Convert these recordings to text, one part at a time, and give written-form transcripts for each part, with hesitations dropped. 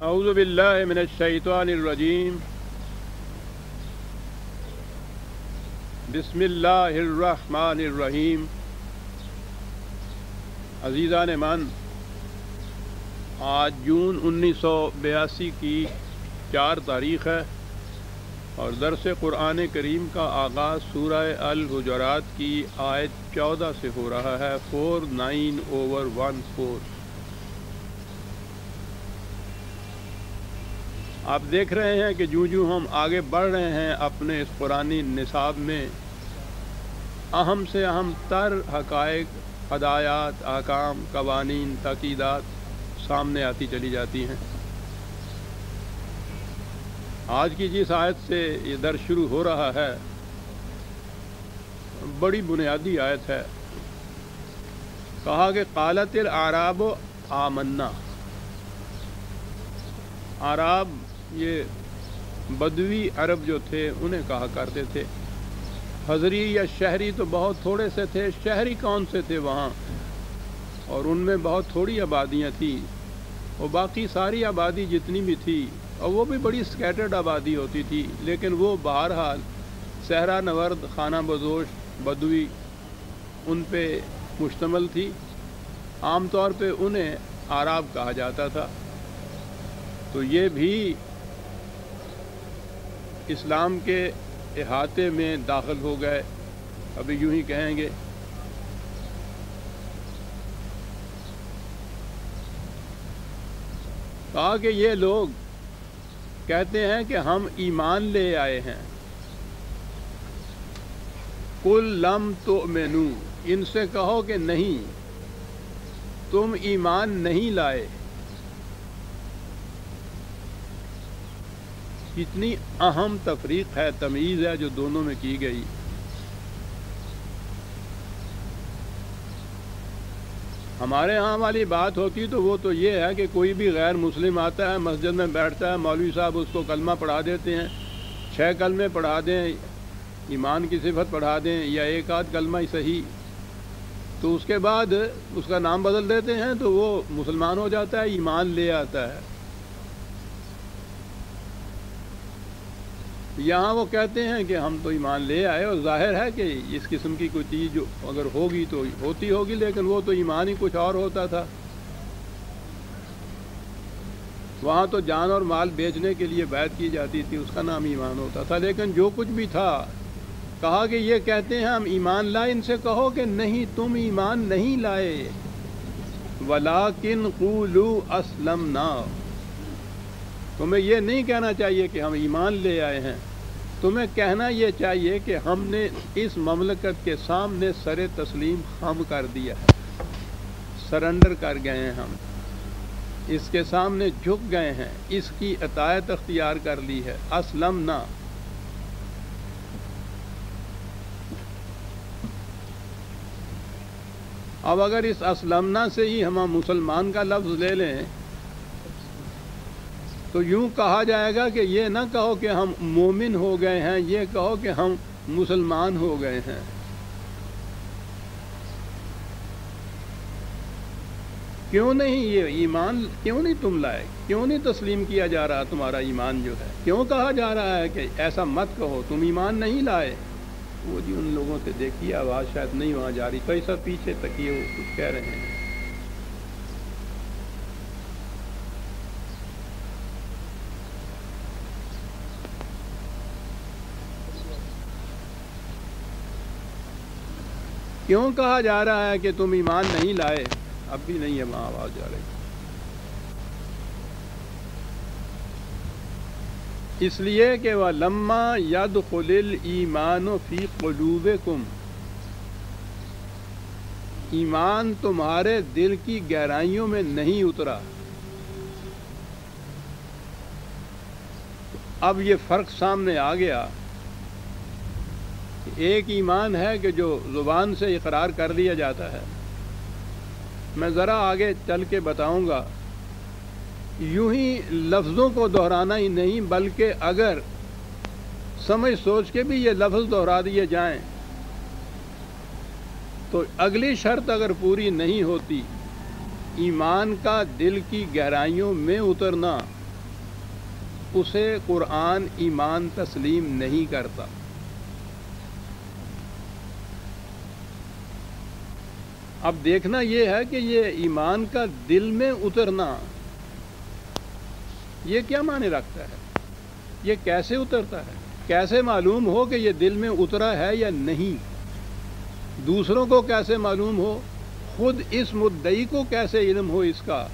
اعوذ باللہ من الشیطان الرجیم بسم اللہ الرحمن الرحیم۔ عزیزان من، آج جون 1982 کی 4 تاریخ ہے اور درس قرآن کریم کا آغاز سورہ الحجرات کی آیت 14 سے ہو رہا ہے، 49/14۔ آپ دیکھ رہے ہیں کہ جوں ہم آگے بڑھ رہے ہیں اپنے اس قرآنی نصاب میں، اہم سے اہم تر حقائق، ہدایات، احکام، قوانین، تاکیدات سامنے آتی چلی جاتی ہیں۔ آج کی جس آیت سے یہ درس شروع ہو رہا ہے بڑی بنیادی آیت ہے۔ کہا کہ قالت الاعراب آمنا۔ اعراب یہ بدوی عرب جو تھے انہیں کہا کرتے تھے۔ حضری یا شہری تو بہت تھوڑے سے تھے، شہری کون سے تھے وہاں، اور ان میں بہت تھوڑی آبادیاں تھیں، اور باقی ساری آبادی جتنی بھی تھی، اور وہ بھی بڑی سکیٹرڈ آبادی ہوتی تھی، لیکن وہ بہرحال صحرا نورد، خانہ بدوش، بدوی ان پہ مشتمل تھی۔ عام طور پہ انہیں اعراب کہا جاتا تھا۔ تو یہ بھی اسلام کے احاطے میں داخل ہو گئے، ابھی یوں ہی کہیں گے۔ کہا کہ یہ لوگ کہتے ہیں کہ ہم ایمان لے آئے ہیں۔ قل لم تؤمنوا، ان سے کہو کہ نہیں، تم ایمان نہیں لائے۔ کتنی اہم تفریق ہے، تمیز ہے جو دونوں میں کی گئی۔ ہمارے ہاں والی بات ہوتی تو وہ تو یہ ہے کہ کوئی بھی غیر مسلم آتا ہے، مسجد میں بیٹھتا ہے، مولوی صاحب اس کو کلمہ پڑھا دیتے ہیں، 6 کلمے پڑھا دیں، ایمان کی صفت پڑھا دیں، یا 1 آدھ کلمہ ہی صحیح، تو اس کے بعد اس کا نام بدل دیتے ہیں تو وہ مسلمان ہو جاتا ہے، ایمان لے آتا ہے۔ یہاں وہ کہتے ہیں کہ ہم تو ایمان لے آئے، اور ظاہر ہے کہ اس قسم کی کوئی چیز جو اگر ہوگی تو ہوتی ہوگی، لیکن وہ تو ایمان ہی کچھ اور ہوتا تھا۔ وہاں تو جان اور مال بیچنے کے لیے بیعت کی جاتی تھی، اس کا نام ایمان ہوتا تھا۔ لیکن جو کچھ بھی تھا، کہا کہ یہ کہتے ہیں ہم ایمان لائے، ان سے کہو کہ نہیں، تم ایمان نہیں لائے۔ وَلَٰكِنْ قُولُوا أَسْلَمْنَا، تمہیں یہ نہیں کہنا چاہیے کہ ہم ایمان لے آئے ہیں، تمہیں کہنا یہ چاہیے کہ ہم نے اس مملکت کے سامنے سر تسلیم خم کر دیا ہے، سرنڈر کر گئے ہیں، ہم اس کے سامنے جھک گئے ہیں، اس کی اطاعت اختیار کر لی ہے۔ اسلمنا، اب اگر اس اسلمنا سے ہی ہم مسلمان کا لفظ لے لیں تو یوں کہا جائے گا کہ یہ نہ کہو کہ ہم مومن ہو گئے ہیں، یہ کہو کہ ہم مسلمان ہو گئے ہیں۔ کیوں نہیں یہ ایمان، کیوں نہیں تم لائے، کیوں نہیں تسلیم کیا جا رہا تمہارا ایمان جو ہے، کیوں کہا جا رہا ہے کہ ایسا مت کہو، تم ایمان نہیں لائے؟ وہ جی ان لوگوں سے دیکھیے، آواز شاید نہیں وہاں جا رہی، تو ایسا پیچھے تکیے، وہ کچھ کہہ رہے ہیں۔ کیوں کہا جا رہا ہے کہ تم ایمان نہیں لائے؟ اب بھی نہیں ہے وہاں آواز جا رہی۔ اس لیے کہ وَلَمَّا يَدْخُلِ الْإِيمَانُ فِي قُلُوبِكُمْ، ایمان تمہارے دل کی گہرائیوں میں نہیں اترا۔ اب یہ فرق سامنے آ گیا۔ ایک ایمان ہے کہ جو زبان سے اقرار کر لیا جاتا ہے، میں ذرا آگے چل کے بتاؤں گا، یوں ہی لفظوں کو دہرانا ہی نہیں، بلکہ اگر سمجھ سوچ کے بھی یہ لفظ دہرا دیے جائیں تو اگلی شرط اگر پوری نہیں ہوتی، ایمان کا دل کی گہرائیوں میں اترنا، اسے قرآن ایمان تسلیم نہیں کرتا۔ اب دیکھنا یہ ہے کہ یہ ایمان کا دل میں اترنا یہ کیا معنی رکھتا ہے، یہ کیسے اترتا ہے، کیسے معلوم ہو کہ یہ دل میں اترا ہے یا نہیں، دوسروں کو کیسے معلوم ہو، خود اس مدعی کو کیسے علم ہو اس کا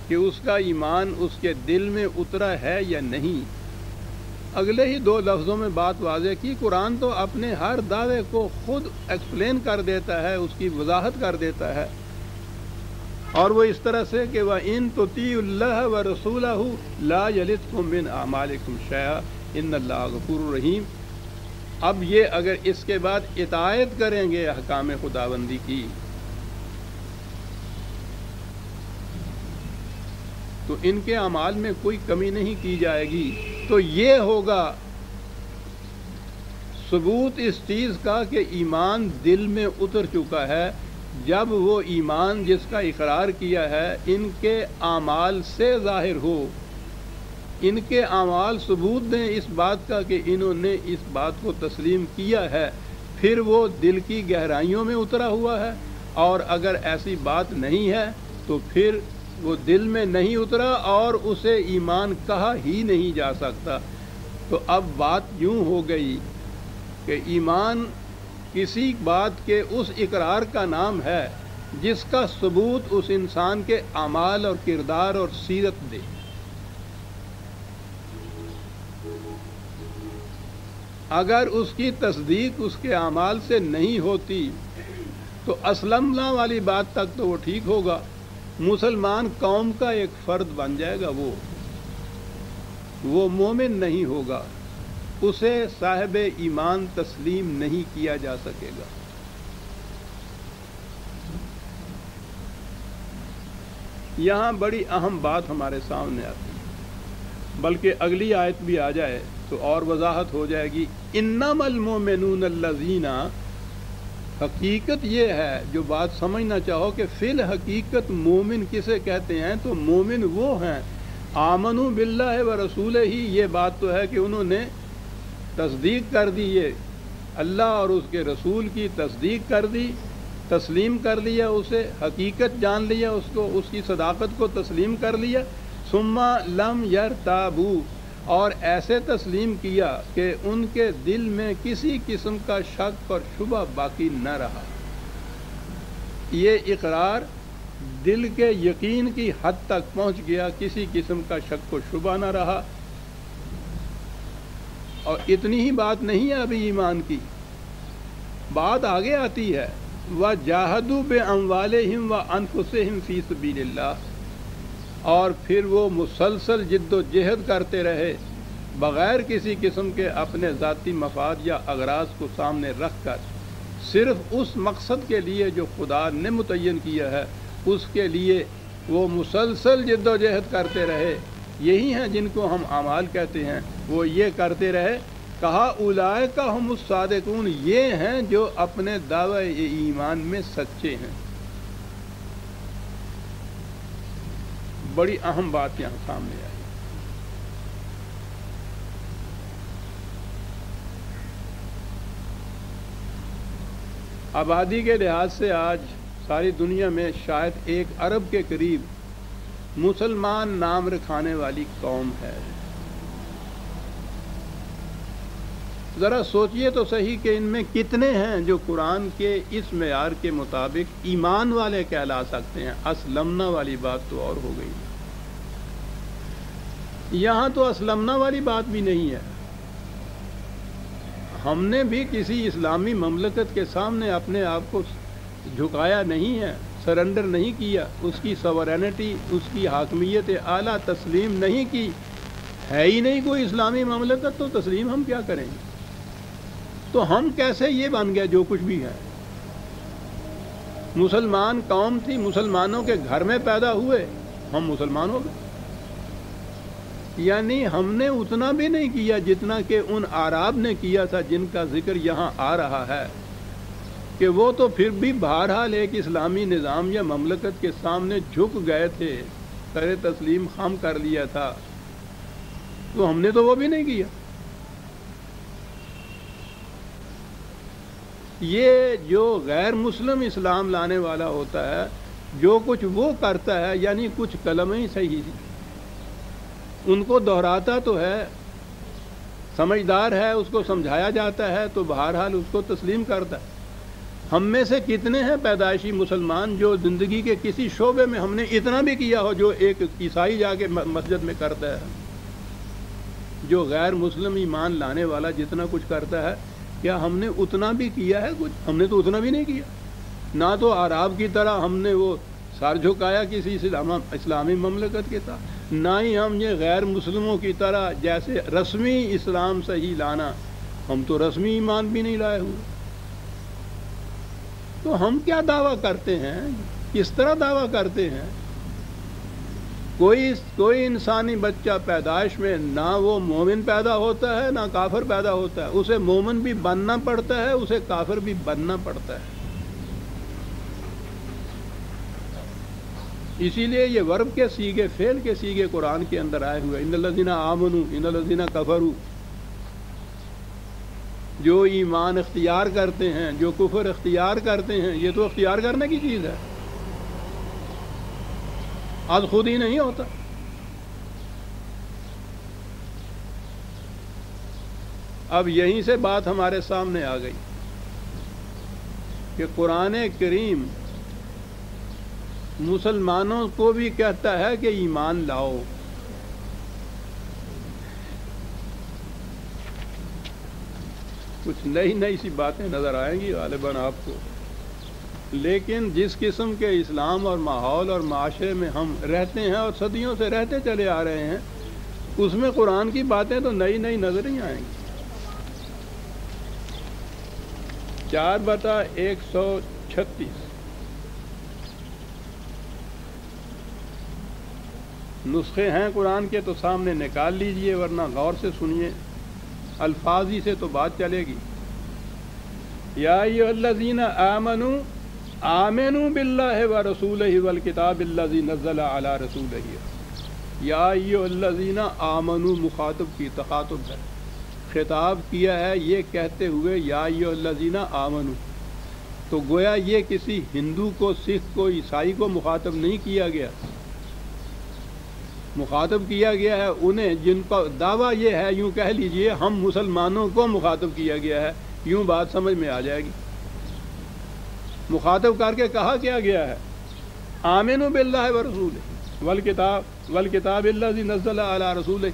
کہ اس کا ایمان اس کے دل میں اترا ہے یا نہیں۔ اگلے ہی 2 لفظوں میں بات واضح کی، قرآن تو اپنے ہر دعوے کو خود ایکسپلین کر دیتا ہے، اس کی وضاحت کر دیتا ہے، اور وہ اس طرح سے کہ وَإِن تُطِيعُوا اللَّهَ وَرَسُولَهُ لَا يَلِتْكُم مِّنْ أَعْمَالِكُمْ شَيْئًا إِنَّ اللَّهَ غَفُورٌ رَحِيمٌ۔ اب یہ اگر اس کے بعد اطاعت کریں گے احکام خداوندی کی تو ان کے اعمال میں کوئی کمی نہیں کی جائے گی۔ تو یہ ہوگا ثبوت اس چیز کا کہ ایمان دل میں اتر چکا ہے، جب وہ ایمان جس کا اقرار کیا ہے ان کے اعمال سے ظاہر ہو، ان کے اعمال ثبوت دیں اس بات کا کہ انہوں نے اس بات کو تسلیم کیا ہے، پھر وہ دل کی گہرائیوں میں اترا ہوا ہے، اور اگر ایسی بات نہیں ہے تو پھر وہ دل میں نہیں اترا اور اسے ایمان کہا ہی نہیں جا سکتا۔ تو اب بات یوں ہو گئی کہ ایمان کسی بات کے اس اقرار کا نام ہے جس کا ثبوت اس انسان کے اعمال اور کردار اور سیرت دے۔ اگر اس کی تصدیق اس کے اعمال سے نہیں ہوتی تو اسلمنا والی بات تک تو وہ ٹھیک ہوگا، مسلمان قوم کا ایک فرد بن جائے گا، وہ مومن نہیں ہوگا، اسے صاحب ایمان تسلیم نہیں کیا جا سکے گا۔ یہاں بڑی اہم بات ہمارے سامنے آتی ہے، بلکہ اگلی آیت بھی آ جائے تو اور وضاحت ہو جائے گی۔ انما المؤمنون الذین، حقیقت یہ ہے جو بات سمجھنا چاہو کہ فی الحقیقت مومن کسے کہتے ہیں، تو مومن وہ ہیں آمنوا باللہ ورسولہ ہی، یہ بات تو ہے کہ انہوں نے تصدیق کر دی، یہ اللہ اور اس کے رسول کی تصدیق کر دی، تسلیم کر لیا، اسے حقیقت جان لیا، اس کو اس کی صداقت کو تسلیم کر لیا، ثم لم یرتابوا، اور ایسے تسلیم کیا کہ ان کے دل میں کسی قسم کا شک اور شبہ باقی نہ رہا۔ یہ اقرار دل کے یقین کی حد تک پہنچ گیا، کسی قسم کا شک و شبہ نہ رہا۔ اور اتنی ہی بات نہیں ہے ابھی ایمان کی، بات آگے آتی ہے وَجَاهَدُوا بِأَمْوَالِهِمْ وَأَنفُسِهِمْ فِي سَبِيلِ اللَّهِ، اور پھر وہ مسلسل جد و جہد کرتے رہے بغیر کسی قسم کے اپنے ذاتی مفاد یا اغراض کو سامنے رکھ کر، صرف اس مقصد کے لیے جو خدا نے متعین کیا ہے اس کے لیے وہ مسلسل جد و جہد کرتے رہے۔ یہی ہیں جن کو ہم اعمال کہتے ہیں، وہ یہ کرتے رہے۔ کہا اولئک ھم الصادقون، یہ ہیں جو اپنے دعوی ایمان میں سچے ہیں۔ بڑی اہم بات یہاں سامنے آئی۔ آبادی کے لحاظ سے آج ساری دنیا میں شاید 1 ارب کے قریب مسلمان نام رکھانے والی قوم ہے۔ ذرا سوچئے تو صحیح کہ ان میں کتنے ہیں جو قرآن کے اس معیار کے مطابق ایمان والے کہلا سکتے ہیں۔ اسلمنا والی بات تو اور ہو گئی، یہاں تو اسلمنا والی بات بھی نہیں ہے۔ ہم نے بھی کسی اسلامی مملکت کے سامنے اپنے آپ کو جھکایا نہیں ہے، سرنڈر نہیں کیا، اس کی سورینٹی، اس کی حاکمیت اعلیٰ تسلیم نہیں کی، ہے ہی نہیں کوئی اسلامی مملکت، تو تسلیم ہم کیا کریں گے؟ تو ہم کیسے یہ بن گئے جو کچھ بھی ہے؟ مسلمان قوم تھی، مسلمانوں کے گھر میں پیدا ہوئے، ہم مسلمان ہو گئے۔ یعنی ہم نے اتنا بھی نہیں کیا جتنا کہ ان اعراب نے کیا تھا جن کا ذکر یہاں آ رہا ہے، کہ وہ تو پھر بھی بہرحال ایک اسلامی نظام یا مملکت کے سامنے جھک گئے تھے، سر تسلیم خم کر لیا تھا، تو ہم نے تو وہ بھی نہیں کیا. یہ جو غیر مسلم اسلام لانے والا ہوتا ہے، جو کچھ وہ کرتا ہے، یعنی کچھ کلمیں صحیح ان کو دہراتا تو ہے، سمجھدار ہے، اس کو سمجھایا جاتا ہے تو بہرحال اس کو تسلیم کرتا ہے. ہم میں سے کتنے ہیں پیدائشی مسلمان جو زندگی کے کسی شعبے میں ہم نے اتنا بھی کیا ہو جو ایک عیسائی جا کے مسجد میں کرتا ہے؟ جو غیر مسلم ایمان لانے والا جتنا کچھ کرتا ہے، کیا ہم نے اتنا بھی کیا ہے؟ کچھ ہم نے تو اتنا بھی نہیں کیا. نہ تو عرب کی طرح ہم نے وہ سر جھکایا کسی اسلامی مملکت کے ساتھ، نہ ہی ہم یہ غیر مسلموں کی طرح جیسے رسمی اسلام صحیح لانا. ہم تو رسمی ایمان بھی نہیں لائے ہوئے. تو ہم کیا دعویٰ کرتے ہیں؟ کس طرح دعویٰ کرتے ہیں؟ کوئی انسانی بچہ پیدائش میں نہ وہ مومن پیدا ہوتا ہے نہ کافر پیدا ہوتا ہے. اسے مومن بھی بننا پڑتا ہے، اسے کافر بھی بننا پڑتا ہے. اسی لیے یہ ورب کے سیغے، فعل کے سیغے قرآن کے اندر آئے ہوئے، ان الذین آمنوا ان الذین کفروا. جو ایمان اختیار کرتے ہیں، جو کفر اختیار کرتے ہیں، یہ تو اختیار کرنے کی چیز ہے، آج خود ہی نہیں ہوتا. اب یہیں سے بات ہمارے سامنے آ گئی کہ قرآن کریم مسلمانوں کو بھی کہتا ہے کہ ایمان لاؤ. کچھ نئی سی باتیں نظر آئیں گی غالباً آپ کو، لیکن جس قسم کے اسلام اور ماحول اور معاشرے میں ہم رہتے ہیں اور صدیوں سے رہتے چلے آ رہے ہیں، اس میں قرآن کی باتیں تو نئی نظر ہی آئیں گی. 4/136 نسخے ہیں قرآن کے تو سامنے نکال لیجئے، ورنہ غور سے سنیے، الفاظ ہی سے تو بات چلے گی. یا ایھا الذین آمنوا آمنوا باللہ ورسولہ والکتاب الذی نزل علی رسولہ. یا ایھا الذین آمنوا مخاطب کی تخاطب ہے، خطاب کیا ہے یہ کہتے ہوئے یا ایھا الذین آمنوا. تو گویا یہ کسی ہندو کو، سکھ کو، عیسائی کو مخاطب نہیں کیا گیا، مخاطب کیا گیا ہے انہیں جن کا دعویٰ یہ ہے، یوں کہہ لیجئے ہم مسلمانوں کو مخاطب کیا گیا ہے. یوں بات سمجھ میں آ جائے گی. مخاطب کر کے کہا کیا گیا ہے؟ آمنوا باللہ ورسولہ والکتاب الذی نزل علی رسولہ.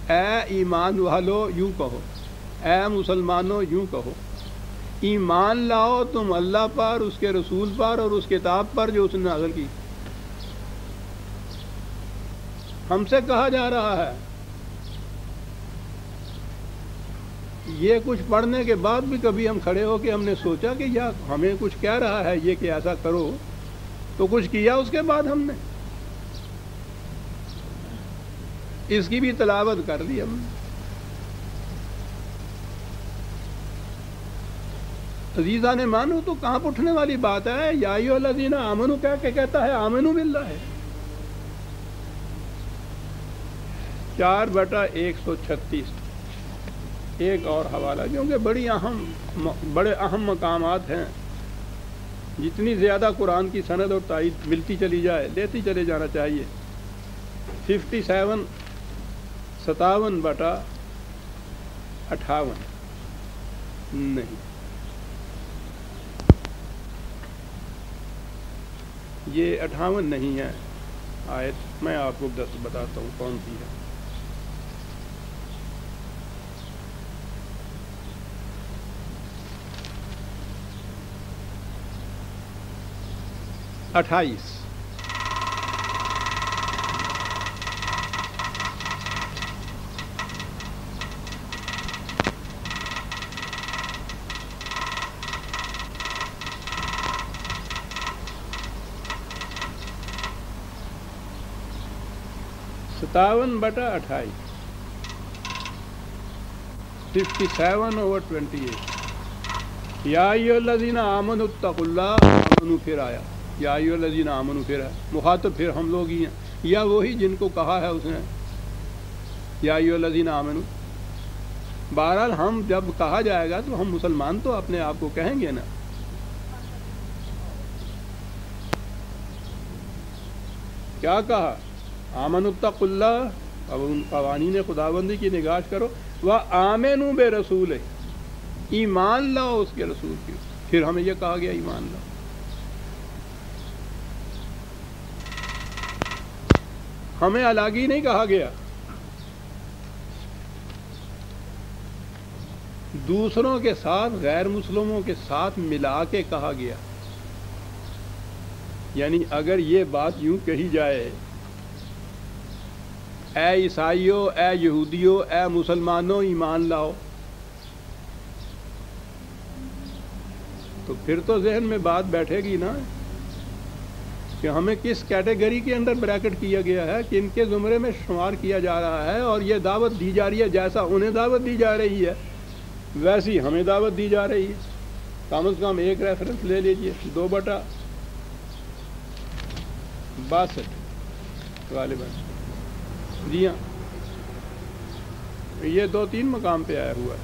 اے ایمان والو یوں کہو، اے مسلمانوں یوں کہو، ایمان لاؤ تم اللہ پر، اس کے رسول پر اور اس کتاب پر جو اس نے نازل کی. ہم سے کہا جا رہا ہے. یہ کچھ پڑھنے کے بعد بھی کبھی ہم کھڑے ہو کے ہم نے سوچا کہ یا ہمیں کچھ کہہ رہا ہے یہ کہ ایسا کرو، تو کچھ کیا اس کے بعد ہم نے؟ اس کی بھی تلاوت کر لی ہم نے. عزیزان مانو تو کہاں اٹھنے والی بات ہے؟ یا ایھا الذین آمنوا کہہ کے کہتا ہے آمنوا باللہ ہے. 4/136 ایک اور حوالہ، کیونکہ بڑے اہم مقامات ہیں. جتنی زیادہ قرآن کی سند اور تائید ملتی چلی جائے لیتی چلے جانا چاہیے. 57 57/58 نہیں، یہ 58 نہیں ہے آیت. میں آپ کو بتاتا ہوں کون سی ہے. 28 57/28 57/28. یا ایھا الذین آمنوا اتقوا اللہ. آمنوا پھر آیا، یا ایھا الذین آمنوا پھر ہے، مخاطب پھر ہم لوگ ہی ہیں، یا وہی جن کو کہا ہے اس نے یا ایھا الذین آمنوا. بہرحال ہم جب کہا جائے گا تو ہم مسلمان تو اپنے آپ کو کہیں گے نا. کیا کہا؟ آمنوا اتقوا اللہ. اب ان قوانین خداوندی کی نگاہ کرو. وآمنوا برسولہ، ایمان لاؤ اس کے رسول کی. پھر ہمیں یہ کہا گیا ایمان لاؤ. ہمیں الگ ہی نہیں کہا گیا، دوسروں کے ساتھ غیر مسلموں کے ساتھ ملا کے کہا گیا. یعنی اگر یہ بات یوں کہی جائے، اے عیسائیوں، اے یہودیوں، اے مسلمانوں ایمان لاؤ، تو پھر تو ذہن میں بات بیٹھے گی نا کہ ہمیں کس کیٹیگری کے اندر بریکٹ کیا گیا ہے، کہ ان کے زمرے میں شمار کیا جا رہا ہے اور یہ دعوت دی جا رہی ہے. جیسا انہیں دعوت دی جا رہی ہے ویسی ہمیں دعوت دی جا رہی ہے. کم از کم ایک ریفرنس لے لیجئے، 2/62 غالباً. جی ہاں، یہ 2-3 مقام پہ آیا ہوا ہے.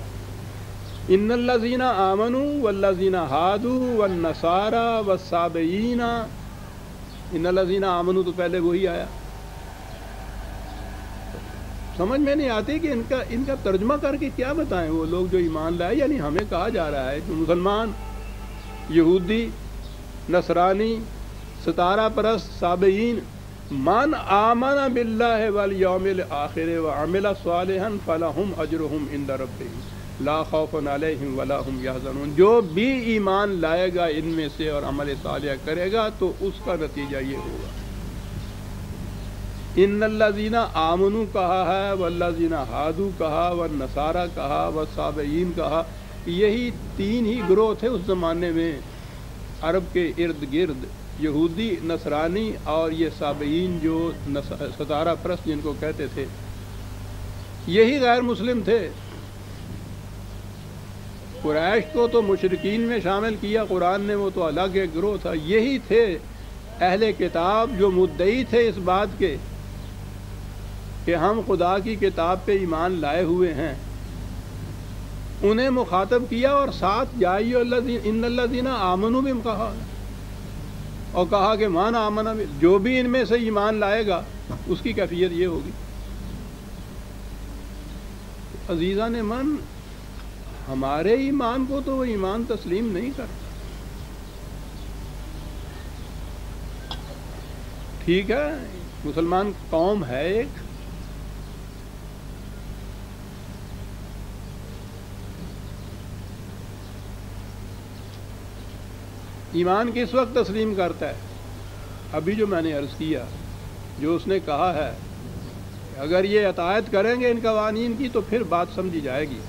ان الذین آمنوا والذین ہادوا والنصارى والصابئین. ان الذین آمنوا تو پہلے وہی آیا. سمجھ میں نہیں آتی کہ ان کا ترجمہ کر کے کیا بتائیں. وہ لوگ جو ایمان لائے، یعنی ہمیں کہا جا رہا ہے کہ مسلمان، یہودی، نصرانی، ستارہ پرست، صابئین، من آمن باللہ والیوم الآخر وعمل صالحا فلہم اجرہم عند ربہم لا خوف علیہم ولا ہم یحزنون. جو بھی ایمان لائے گا ان میں سے اور عمل صالح کرے گا تو اس کا نتیجہ یہ ہوگا. ان الذین آمنوا کہا ہے، والذین ہادوا کہا، والنصارى کہا، والصابئین کہا. یہی 3 ہی گروہ تھے اس زمانے میں عرب کے ارد گرد، یہودی، نصرانی اور یہ صابئین جو ستارہ پرست جن کو کہتے تھے. یہی غیر مسلم تھے. قریش کو تو مشرکین میں شامل کیا قرآن نے، وہ تو الگ ایک گروہ تھا. یہی تھے اہل کتاب جو مدعی تھے اس بات کے کہ ہم خدا کی کتاب پہ ایمان لائے ہوئے ہیں. انہیں مخاطب کیا اور ساتھ جائیو ان الذین آمنوا بھی کہا، اور کہا کہ من آمن، جو بھی ان میں سے ایمان لائے گا اس کی کیفیت یہ ہوگی. عزیزان من، ہمارے ایمان کو تو وہ ایمان تسلیم نہیں کرتا. ٹھیک ہے، مسلمان قوم ہے ایک، ایمان کس وقت تسلیم کرتا ہے؟ ابھی جو میں نے عرض کیا، جو اس نے کہا ہے اگر یہ اطاعت کریں گے ان قوانین کی تو پھر بات سمجھی جائے گی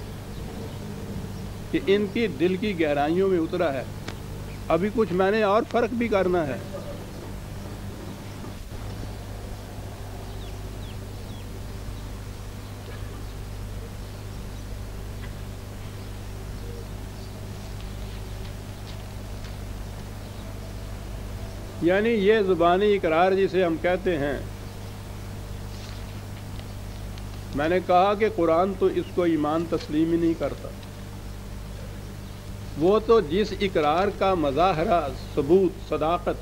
کہ ان کی دل کی گہرائیوں میں اترا ہے. ابھی کچھ میں نے اور فرق بھی کرنا ہے. یعنی یہ زبانی اقرار جسے ہم کہتے ہیں، میں نے کہا کہ قرآن تو اس کو ایمان تسلیم ہی نہیں کرتا. وہ تو جس اقرار کا مظاہرہ، ثبوت، صداقت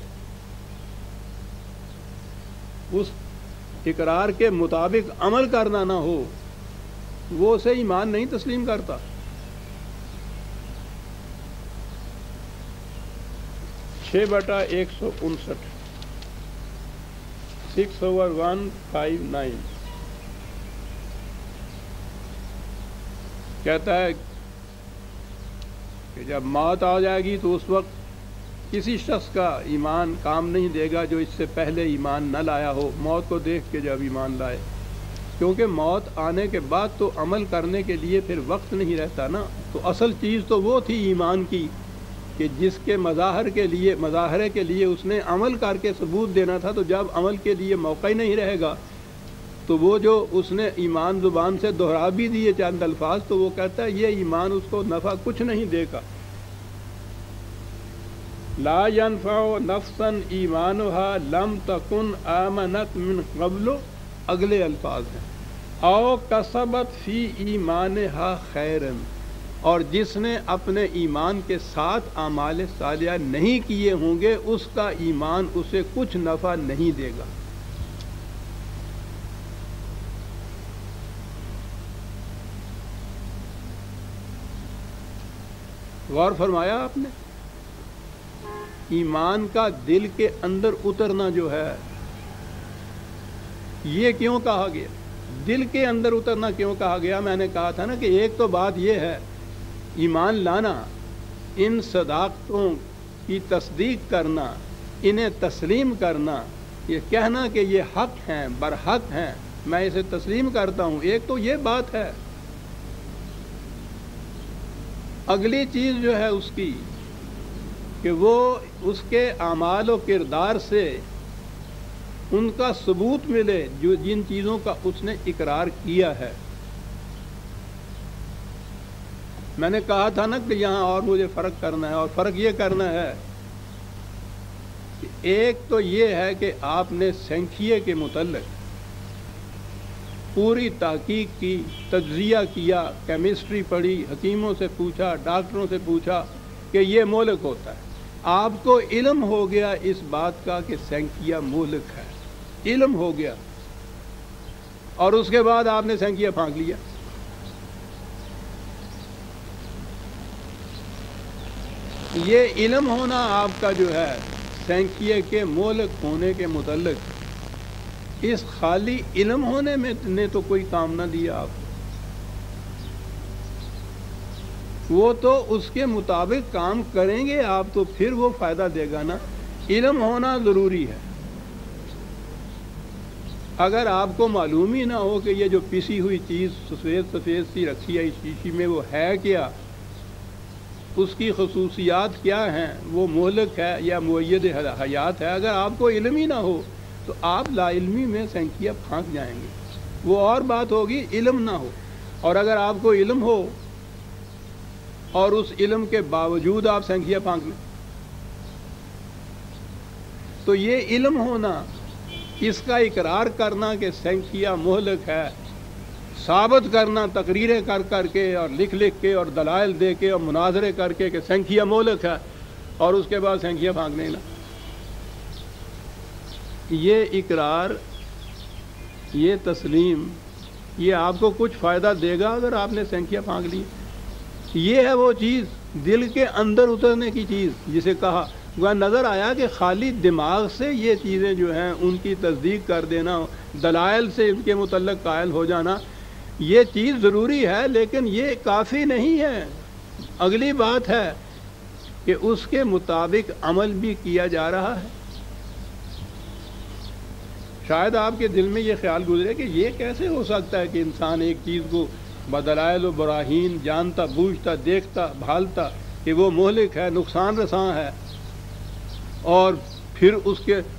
اس اقرار کے مطابق عمل کرنا نہ ہو، وہ اسے ایمان نہیں تسلیم کرتا. چھ بٹا 159 6/159 کہتا ہے کہ جب موت آ جائے گی تو اس وقت کسی شخص کا ایمان کام نہیں دے گا جو اس سے پہلے ایمان نہ لایا ہو، موت کو دیکھ کے جب ایمان لائے. کیونکہ موت آنے کے بعد تو عمل کرنے کے لیے پھر وقت نہیں رہتا نا. تو اصل چیز تو وہ تھی ایمان کی کہ جس کے مظاہرے کے لیے اس نے عمل کر کے ثبوت دینا تھا. تو جب عمل کے لیے موقع ہی نہیں رہے گا تو وہ جو اس نے ایمان زبان سے دہرا بھی دیے چند الفاظ، تو وہ کہتا ہے یہ ایمان اس کو نفع کچھ نہیں دے گا. لا ينفع نفسا ایمانها لم تکن آمنت من قبل، اگلے الفاظ ہیں. او کسبت فی ایمانہا خیرن، اور جس نے اپنے ایمان کے ساتھ اعمال صالحہ نہیں کیے ہوں گے اس کا ایمان اسے کچھ نفع نہیں دے گا۔ غور فرمایا آپ نے؟ ایمان کا دل کے اندر اترنا جو ہے یہ کیوں کہا گیا؟ دل کے اندر اترنا کیوں کہا گیا؟ میں نے کہا تھا نا کہ ایک تو بات یہ ہے ایمان لانا، ان صداقتوں کی تصدیق کرنا، انہیں تسلیم کرنا، یہ کہنا کہ یہ حق ہیں، برحق ہیں، میں اسے تسلیم کرتا ہوں، ایک تو یہ بات ہے۔ اگلی چیز جو ہے اس کی کہ وہ اس کے اعمال و کردار سے ان کا ثبوت ملے جو جن چیزوں کا اس نے اقرار کیا ہے۔ میں نے کہا تھا نا کہ یہاں اور مجھے فرق کرنا ہے، اور فرق یہ کرنا ہے کہ ایک تو یہ ہے کہ آپ نے سینکھیے کے متعلق پوری تحقیق کی، تجزیہ کیا، کیمسٹری پڑھی، حکیموں سے پوچھا، ڈاکٹروں سے پوچھا کہ یہ مہلک ہوتا ہے، آپ کو علم ہو گیا اس بات کا کہ سینکھیا مہلک ہے، علم ہو گیا، اور اس کے بعد آپ نے سینکھیا پھانک لیا۔ یہ علم ہونا آپ کا جو ہے سینکھیے کے مہلک ہونے کے متعلق، اس خالی علم ہونے میں نے تو کوئی کام نہ دیا آپ کو، وہ تو اس کے مطابق کام کریں گے آپ تو پھر وہ فائدہ دے گا نا۔ علم ہونا ضروری ہے۔ اگر آپ کو معلوم ہی نہ ہو کہ یہ جو پسی ہوئی چیز سفید سفید سی رکھی ہے اس شیشی میں وہ ہے کیا، اس کی خصوصیات کیا ہیں، وہ مہلک ہے یا مؤید حیات ہے، اگر آپ کو علم ہی نہ ہو تو آپ لا علمی میں سینکھیا پھانک جائیں گے۔ وہ اور بات ہوگی علم نہ ہو، اور اگر آپ کو علم ہو اور اس علم کے باوجود آپ سینکھیا پھانک لیں تو یہ علم ہونا، اس کا اقرار کرنا کہ سینکھیا مہلک ہے، ثابت کرنا تقریریں کر کر کے اور لکھ لکھ کے اور دلائل دے کے اور مناظرے کر کے کہ سینکھیا مہلک ہے، اور اس کے بعد سینکھیا پھانک لینا، یہ اقرار، یہ تسلیم، یہ آپ کو کچھ فائدہ دے گا اگر آپ نے سینکھیا پھانک لی؟ یہ ہے وہ چیز دل کے اندر اترنے کی چیز جسے کہا وہ نظر آیا کہ خالی دماغ سے یہ چیزیں جو ہیں ان کی تصدیق کر دینا، دلائل سے ان کے متعلق قائل ہو جانا، یہ چیز ضروری ہے لیکن یہ کافی نہیں ہے۔ اگلی بات ہے کہ اس کے مطابق عمل بھی کیا جا رہا ہے۔ شاید آپ کے دل میں یہ خیال گزرے کہ یہ کیسے ہو سکتا ہے کہ انسان ایک چیز کو بدلائل و براہین جانتا، بوجھتا، دیکھتا، بھالتا کہ وہ مہلک ہے، نقصان رساں ہے، اور پھر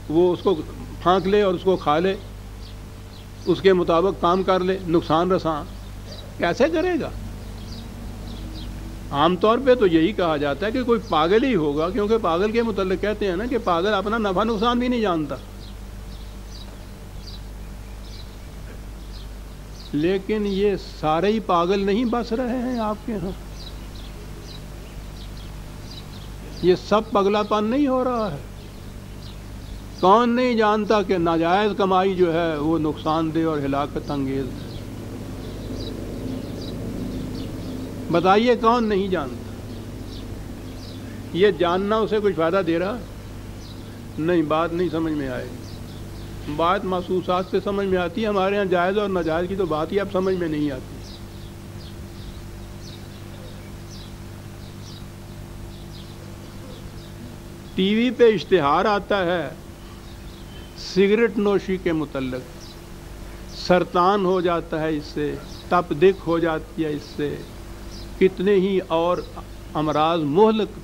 وہ اس کو پھانک لے اور اس کو کھا لے، اس کے مطابق کام کر لے، نقصان رساں کیسے کرے گا؟ عام طور پہ تو یہی کہا جاتا ہے کہ کوئی پاگل ہی ہوگا، کیونکہ پاگل کے متعلق کہتے ہیں نا کہ پاگل اپنا نفع نقصان بھی نہیں جانتا۔ لیکن یہ سارے ہی پاگل نہیں بس رہے ہیں آپ کے ہاں، یہ سب پگلا پن نہیں ہو رہا ہے۔ کون نہیں جانتا کہ ناجائز کمائی جو ہے وہ نقصان دہ اور ہلاکت انگیز ہے؟ بتائیے کون نہیں جانتا؟ یہ جاننا اسے کچھ فائدہ دے رہا؟ نہیں، بات نہیں سمجھ میں آئے گی۔ بات محسوسات سے سمجھ میں آتی ہے، ہمارے ہاں جائز اور ناجائز کی تو بات ہی اب سمجھ میں نہیں آتی۔ ٹی وی پہ اشتہار آتا ہے سگریٹ نوشی کے متعلق، سرطان ہو جاتا ہے اس سے، تپ دق ہو جاتی ہے اس سے، کتنے ہی اور امراض مہلک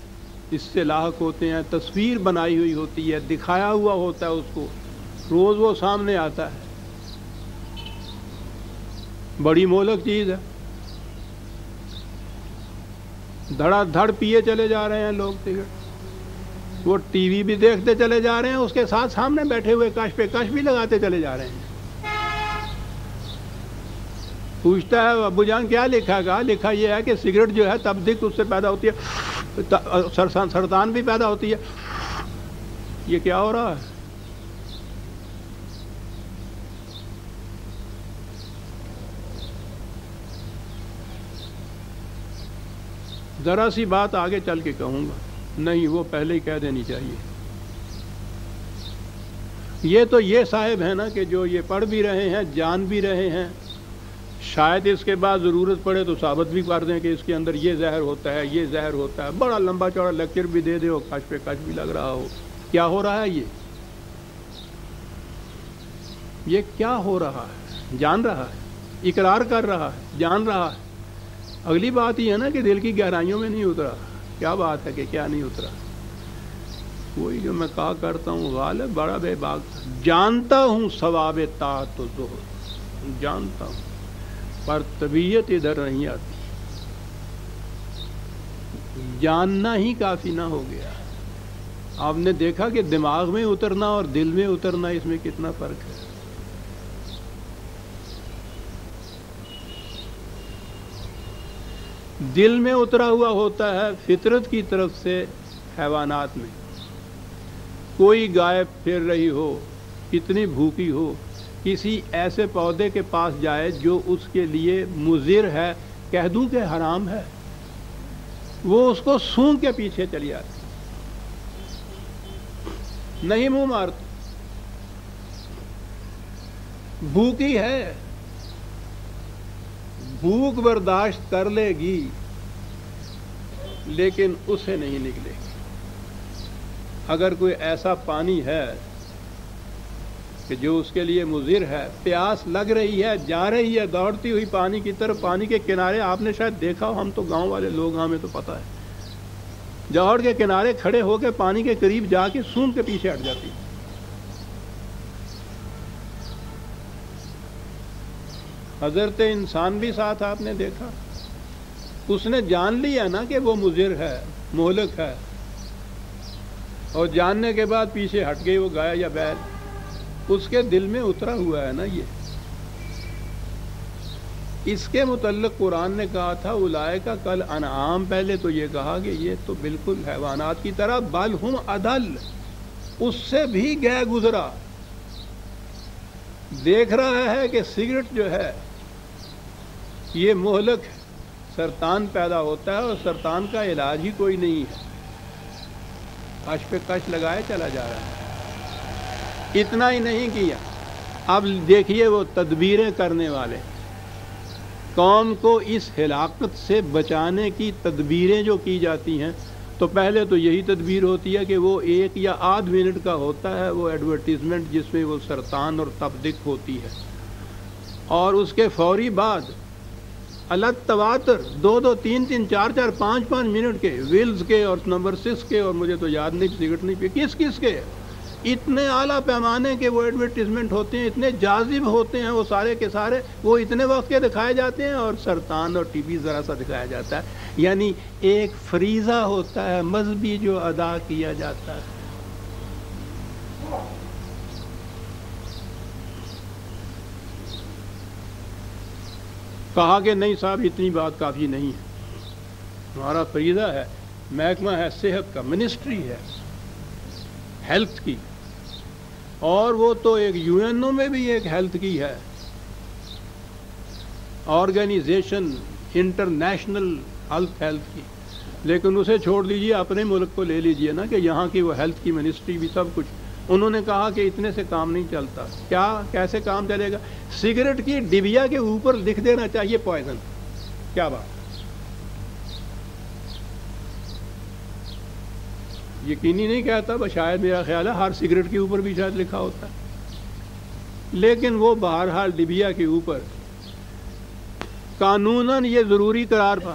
اس سے لاحق ہوتے ہیں، تصویر بنائی ہوئی ہوتی ہے، دکھایا ہوا ہوتا ہے اس کو، روز وہ سامنے آتا ہے، بڑی مہلک چیز ہے، دھڑا دھڑ پیے چلے جا رہے ہیں لوگ سگریٹ، وہ ٹی وی بھی دیکھتے چلے جا رہے ہیں، اس کے ساتھ سامنے بیٹھے ہوئے کش پہ کش بھی لگاتے چلے جا رہے ہیں۔ پوچھتا ہے ابو جان کیا لکھا گا؟ لکھا یہ ہے کہ سگریٹ جو ہے تبدیق اس سے پیدا ہوتی ہے، سرطان بھی پیدا ہوتی ہے۔ یہ کیا ہو رہا ہے؟ ذرا سی بات آگے چل کے کہوں گا، نہیں وہ پہلے ہی کہہ دینی چاہیے۔ یہ تو یہ صاحب ہیں نا کہ جو یہ پڑھ بھی رہے ہیں، جان بھی رہے ہیں، شاید اس کے بعد ضرورت پڑے تو ثابت بھی کر دیں کہ اس کے اندر یہ زہر ہوتا ہے، یہ زہر ہوتا ہے، بڑا لمبا چوڑا لیکچر بھی دے دے، اور کش پہ کش بھی لگ رہا ہو۔ کیا ہو رہا ہے؟ یہ کیا ہو رہا ہے؟ جان رہا ہے، اقرار کر رہا ہے، جان رہا ہے۔ اگلی بات یہ ہے نا کہ دل کی گہرائیوں میں نہیں اترا۔ کیا بات ہے کہ کیا نہیں اترا؟ وہی جو میں کہا کرتا ہوں، غالب بڑا بے باک تھا۔ جانتا ہوں ثواب طاعت و زہد، جانتا ہوں، پر طبیعت ادھر نہیں آتی۔ جاننا ہی کافی نہ ہو گیا۔ آپ نے دیکھا کہ دماغ میں اترنا اور دل میں اترنا، اس میں کتنا فرق ہے۔ دل میں اترا ہوا ہوتا ہے فطرت کی طرف سے حیوانات میں۔ کوئی گائے پھر رہی ہو، کتنی بھوکی ہو، کسی ایسے پودے کے پاس جائے جو اس کے لیے مضر ہے، کہہ دوں کہ حرام ہے، وہ اس کو سونگ کے پیچھے چلی آتی، نہیں منہ مارتی۔ بھوکی ہے، بھوک برداشت کر لے گی، لیکن اسے نہیں نکلے گی۔ اگر کوئی ایسا پانی ہے کہ جو اس کے لیے مضر ہے، پیاس لگ رہی ہے، جا رہی ہے دوڑتی ہوئی پانی کی طرف، پانی کے کنارے آپ نے شاید دیکھا ہو، ہم تو گاؤں والے لوگ، ہمیں تو پتہ ہے، جوہر کے کنارے کھڑے ہو کے پانی کے قریب جا کے سونگ کے پیچھے ہٹ جاتی۔ حضرت انسان بھی ساتھ آپ نے دیکھا، اس نے جان لیا نا کہ وہ مضر ہے، مہلک ہے، اور جاننے کے بعد پیچھے ہٹ گئی وہ گائے یا بیل۔ اس کے دل میں اترا ہوا ہے نا یہ۔ اس کے متعلق قرآن نے کہا تھا اولئک کل انعام، پہلے تو یہ کہا کہ یہ تو بالکل حیوانات کی طرح، بل ہم اضل، اس سے بھی گئے گزرا۔ دیکھ رہا ہے کہ سگریٹ جو ہے یہ مہلک ہے، سرطان پیدا ہوتا ہے، اور سرطان کا علاج ہی کوئی نہیں ہے، کش پہ کش لگائے چلا جا رہا ہے۔ اتنا ہی نہیں کیا، اب دیکھیے وہ تدبیریں کرنے والے، قوم کو اس ہلاکت سے بچانے کی تدبیریں جو کی جاتی ہیں، تو پہلے تو یہی تدبیر ہوتی ہے کہ وہ 1 یا آدھ منٹ کا ہوتا ہے وہ ایڈورٹیزمنٹ، جس میں وہ سرطان اور تبدیق ہوتی ہے، اور اس کے فوری بعد الگ تواتر 2 3 4 5 منٹ کے ویلز کے اور نمبر 6 کے، اور مجھے تو یاد نہیں، سگریٹ نہیں پی، کس کے اتنے اعلیٰ پیمانے کے وہ ایڈورٹیزمنٹ ہوتے ہیں، اتنے جاذب ہوتے ہیں وہ سارے کے سارے، وہ اتنے وقت کے دکھائے جاتے ہیں، اور سرطان اور ٹی بی ذرا سا دکھایا جاتا ہے۔ یعنی ایک فریضہ ہوتا ہے مذہبی جو ادا کیا جاتا ہے۔ کہا کہ نہیں صاحب اتنی بات کافی نہیں ہے، ہمارا فریضہ ہے، محکمہ ہے صحت کا، منسٹری ہے ہیلتھ کی، اور وہ تو ایک یو این او میں بھی ایک ہیلتھ کی ہے، آرگنائزیشن انٹرنیشنل ہیلتھ کی، لیکن اسے چھوڑ دیجئے، اپنے ملک کو لے لیجئے نا، کہ یہاں کی وہ ہیلتھ کی منسٹری بھی سب کچھ، انہوں نے کہا کہ اتنے سے کام نہیں چلتا۔ کیسے کام چلے گا؟ سگریٹ کی ڈبیا کے اوپر لکھ دینا چاہیے پوائزن۔ کیا بات؟ یقینی نہیں کہتا، بس شاید میرا خیال ہے ہر سگریٹ کے اوپر بھی شاید لکھا ہوتا ہے، لیکن وہ بہرحال ڈبیا کے اوپر قانوناً یہ ضروری قرار پا،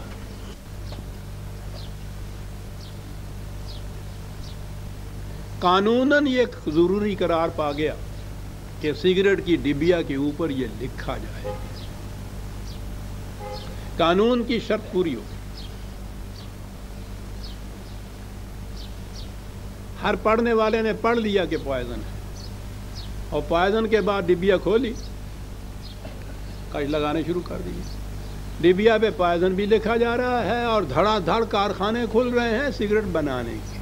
قانوناً یہ ضروری قرار پا گیا کہ سگریٹ کی ڈبیا کے اوپر یہ لکھا جائے، قانون کی شرط پوری ہو۔ ہر پڑھنے والے نے پڑھ لیا کہ پوائزن ہے، اور پوائزن کے بعد ڈبیا کھولی، کش لگانے شروع کر دیے. لیبیا پہ پائزن بھی لکھا جا رہا ہے اور دھڑا دھڑ کارخانے کھل رہے ہیں سگریٹ بنانے کے.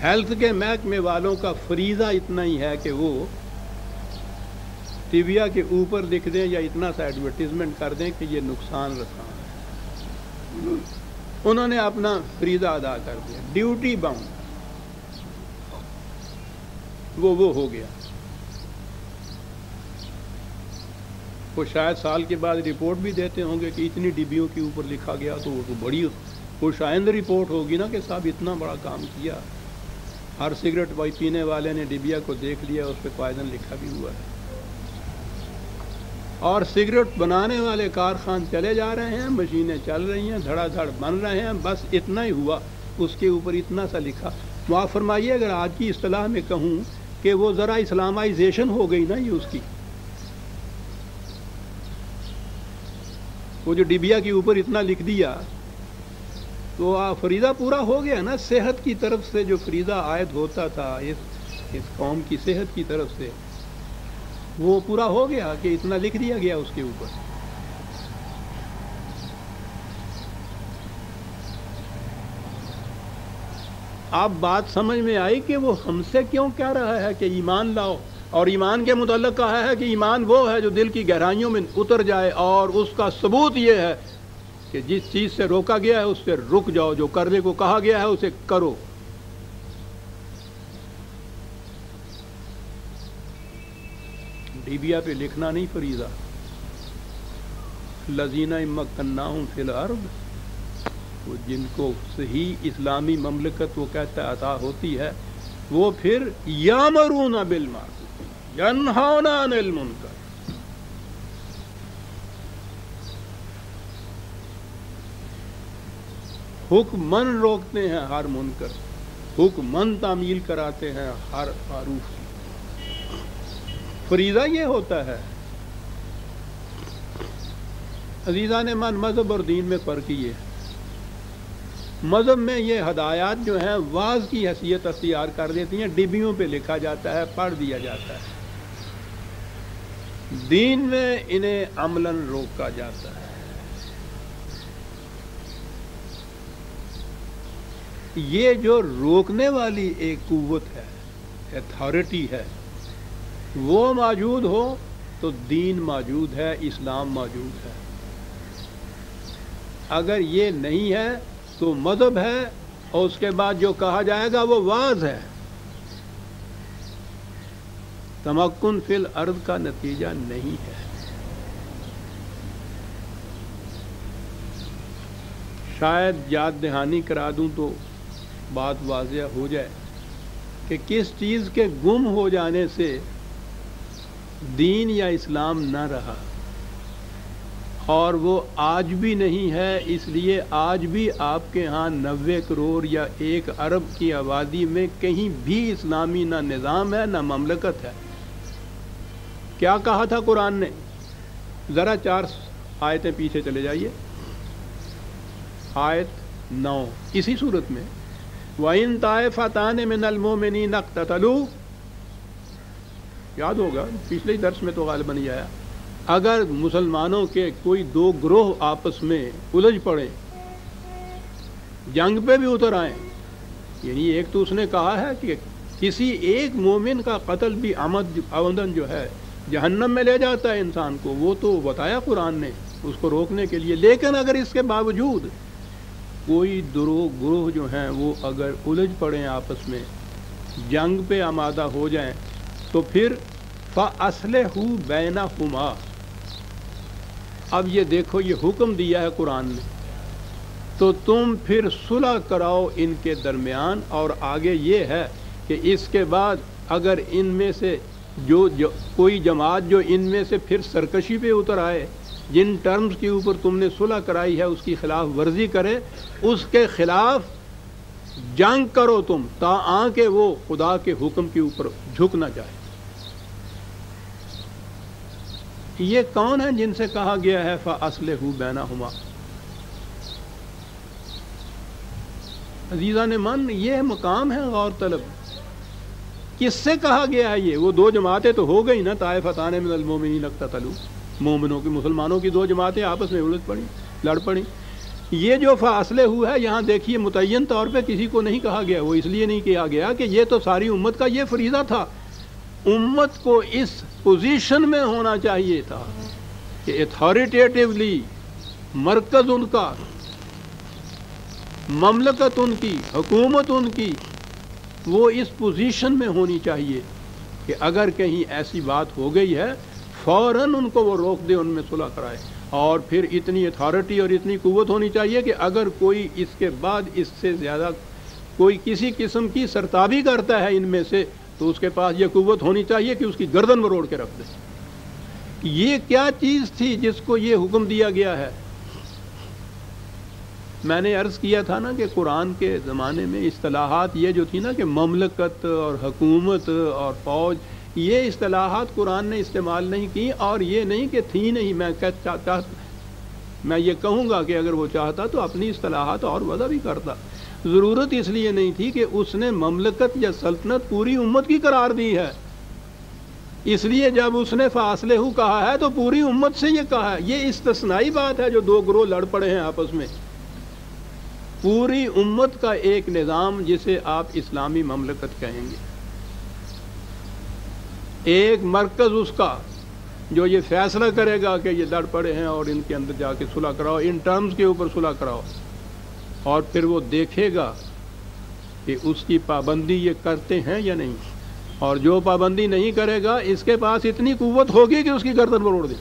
ہیلتھ کے محکمے والوں کا فریضہ اتنا ہی ہے کہ وہ لیبیا کے اوپر لکھ دیں یا اتنا سا ایڈورٹیزمنٹ کر دیں کہ یہ نقصان رساں ہے. انہوں نے اپنا فریضہ ادا کر دیا. ڈیوٹی باؤنڈ وہ ہو گیا. وہ شاید سال کے بعد رپورٹ بھی دیتے ہوں گے کہ اتنی ڈبیوں کے اوپر لکھا گیا, تو وہ بڑی خوشائند رپورٹ ہوگی نا کہ صاحب اتنا بڑا کام کیا. ہر سگریٹ پینے والے نے ڈبیا کو دیکھ لیا, اس پہ پائزن لکھا بھی ہوا ہے. اور سگریٹ بنانے والے کارخان چلے جا رہے ہیں, مشینیں چل رہی ہیں, دھڑا دھڑ بن رہے ہیں, بس اتنا ہی ہوا. اس کے اوپر اتنا سا لکھا. معاف فرمائیے اگر آج کی اصطلاح میں کہوں کہ وہ ذرا اسلامائزیشن ہو گئی نا یہ اس کی. وہ جو ڈبیا کے اوپر اتنا لکھ دیا تو فریضہ پورا ہو گیا نا. صحت کی طرف سے جو فریضہ عائد ہوتا تھا اس قوم کی صحت کی طرف سے, وہ پورا ہو گیا کہ اتنا لکھ دیا گیا اس کے اوپر. اب بات سمجھ میں آئی کہ وہ ہم سے کیوں کہہ رہا ہے کہ ایمان لاؤ, اور ایمان کے متعلق کہا ہے کہ ایمان وہ ہے جو دل کی گہرائیوں میں اتر جائے, اور اس کا ثبوت یہ ہے کہ جس چیز سے روکا گیا ہے اس سے رک جاؤ, جو کرنے کو کہا گیا ہے اسے کرو. لیبیا پہ لکھنا نہیں فریضہ. الذین مکناہم فی الارض, وہ جن کو صحیح اسلامی مملکت وہ کہتا ہے عطا ہوتی ہے, وہ پھر یامرون بالمعروف ینہون عن المنکر. حکمن روکتے ہیں ہر منکر, حکمن تعمیل کراتے ہیں ہر معروف کی. فریضہ یہ ہوتا ہے. عزیزان من, مذہب اور دین میں فرق یہ ہے. مذہب میں یہ ہدایات جو ہیں واعظ کی حیثیت اختیار کر دیتی ہیں, ڈبیوں پہ لکھا جاتا ہے, پڑھ دیا جاتا ہے. دین میں انہیں عملاً روکا جاتا ہے. یہ جو روکنے والی ایک قوت ہے, اتھارٹی ہے, وہ موجود ہو تو دین موجود ہے, اسلام موجود ہے. اگر یہ نہیں ہے تو مذہب ہے, اور اس کے بعد جو کہا جائے گا وہ واعظ ہے. تمکن فی الارض کا نتیجہ نہیں ہے. شاید یاد دہانی کرا دوں تو بات واضح ہو جائے کہ کس چیز کے گم ہو جانے سے دین یا اسلام نہ رہا, اور وہ آج بھی نہیں ہے. اس لیے آج بھی آپ کے ہاں 90 کروڑ یا 1 ارب کی آبادی میں کہیں بھی اسلامی نہ نظام ہے نہ مملکت ہے. کیا کہا تھا قرآن نے؟ ذرا 4 آیتیں پیچھے چلے جائیے. آیت 9 اسی صورت میں, وَإِن طَائِفَتَانِ مِنَ الْمُؤْمِنِينَ اقْتَتَلُوا, یاد ہوگا پچھلے درس میں تو غالباً نہیں آیا. اگر مسلمانوں کے کوئی 2 گروہ آپس میں الجھ پڑیں, جنگ پہ بھی اتر آئیں, یعنی ایک تو اس نے کہا ہے کہ کسی ایک مومن کا قتل بھی عمدن جو ہے جہنم میں لے جاتا ہے انسان کو, وہ تو بتایا قرآن نے اس کو روکنے کے لیے. لیکن اگر اس کے باوجود کوئی گروہ جو ہیں وہ اگر الجھ پڑیں آپس میں, جنگ پہ آمادہ ہو جائیں, تو پھر فَأَصْلِحُوا بَيْنَهُمَا. اب یہ دیکھو, یہ حکم دیا ہے قرآن نے, تو تم پھر صلح کراؤ ان کے درمیان. اور آگے یہ ہے کہ اس کے بعد اگر ان میں سے جو کوئی جماعت جو ان میں سے پھر سرکشی پہ اتر آئے, جن ٹرمز کے اوپر تم نے صلح کرائی ہے اس کی خلاف ورزی کرے, اس کے خلاف جنگ کرو تم, تاآں کہ وہ خدا کے حکم کے اوپر جھک نہ جائے. یہ کون ہیں جن سے کہا گیا ہے فَأَصْلِحُوا بَيْنَهُمَا؟ عزیزان من, یہ مقام ہے غور طلب کس سے کہا گیا ہے یہ؟ وہ دو جماعتیں تو ہو گئی نا، طائفتان من المؤمنین اقتتلوا، مومنوں کی، مسلمانوں کی دو جماعتیں آپس میں الجھ پڑی، لڑ پڑی۔ یہ جو فاصلے ہوئے ہے یہاں دیکھیے متعین طور پہ کسی کو نہیں کہا گیا، وہ اس لیے نہیں کہا گیا کہ یہ تو ساری امت کا یہ فریضہ تھا، امت کو اس پوزیشن میں ہونا چاہیے تھا کہ اتھارٹیٹیولی مرکز ان کا، مملکت ان کی، حکومت ان کی، وہ اس پوزیشن میں ہونی چاہیے کہ اگر کہیں ایسی بات ہو گئی ہے فوراً ان کو وہ روک دے، ان میں صلح کرائے۔ اور پھر اتنی اتھارٹی اور اتنی قوت ہونی چاہیے کہ اگر کوئی اس کے بعد اس سے زیادہ کوئی کسی قسم کی سرتابی کرتا ہے ان میں سے، تو اس کے پاس یہ قوت ہونی چاہیے کہ اس کی گردن مروڑ کے رکھ دے۔ یہ کیا چیز تھی جس کو یہ حکم دیا گیا ہے؟ میں نے عرض کیا تھا نا کہ قرآن کے زمانے میں اصطلاحات یہ جو تھی نا کہ مملکت اور حکومت اور فوج، یہ اصطلاحات قرآن نے استعمال نہیں کی، اور یہ نہیں کہ تھی نہیں، میں یہ کہوں گا کہ اگر وہ چاہتا تو اپنی اصطلاحات اور وضع بھی کرتا، ضرورت اس لیے نہیں تھی کہ اس نے مملکت یا سلطنت پوری امت کی قرار دی ہے، اس لیے جب اس نے فاصلے ہو کہا ہے تو پوری امت سے یہ کہا ہے۔ یہ استثنائی بات ہے جو دو گروہ لڑ پڑے ہیں آپس میں، پوری امت کا ایک نظام جسے آپ اسلامی مملکت کہیں گے، ایک مرکز اس کا جو یہ فیصلہ کرے گا کہ یہ لڑ پڑے ہیں اور ان کے اندر جا کے صلح کراؤ، ان ٹرمز کے اوپر صلح کراؤ، اور پھر وہ دیکھے گا کہ اس کی پابندی یہ کرتے ہیں یا نہیں، اور جو پابندی نہیں کرے گا اس کے پاس اتنی قوت ہوگی کہ اس کی گردن مروڑ دے۔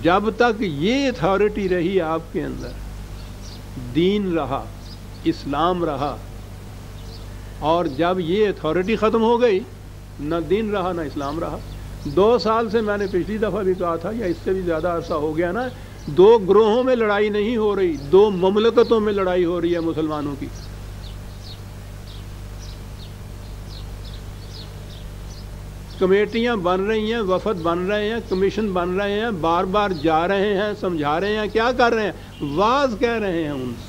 جب تک یہ اتھارٹی رہی آپ کے اندر، دین رہا، اسلام رہا، اور جب یہ اتھارٹی ختم ہو گئی، نہ دین رہا نہ اسلام رہا۔ 2 سال سے میں نے پچھلی دفعہ بھی کہا تھا، یا اس سے بھی زیادہ عرصہ ہو گیا نا، 2 گروہوں میں لڑائی نہیں ہو رہی، 2 مملکتوں میں لڑائی ہو رہی ہے مسلمانوں کی۔ کمیٹیاں بن رہی ہیں، وفد بن رہے ہیں، کمیشن بن رہے ہیں، بار بار جا رہے ہیں، سمجھا رہے ہیں، کیا کر رہے ہیں؟ واز کہہ رہے ہیں ان سے۔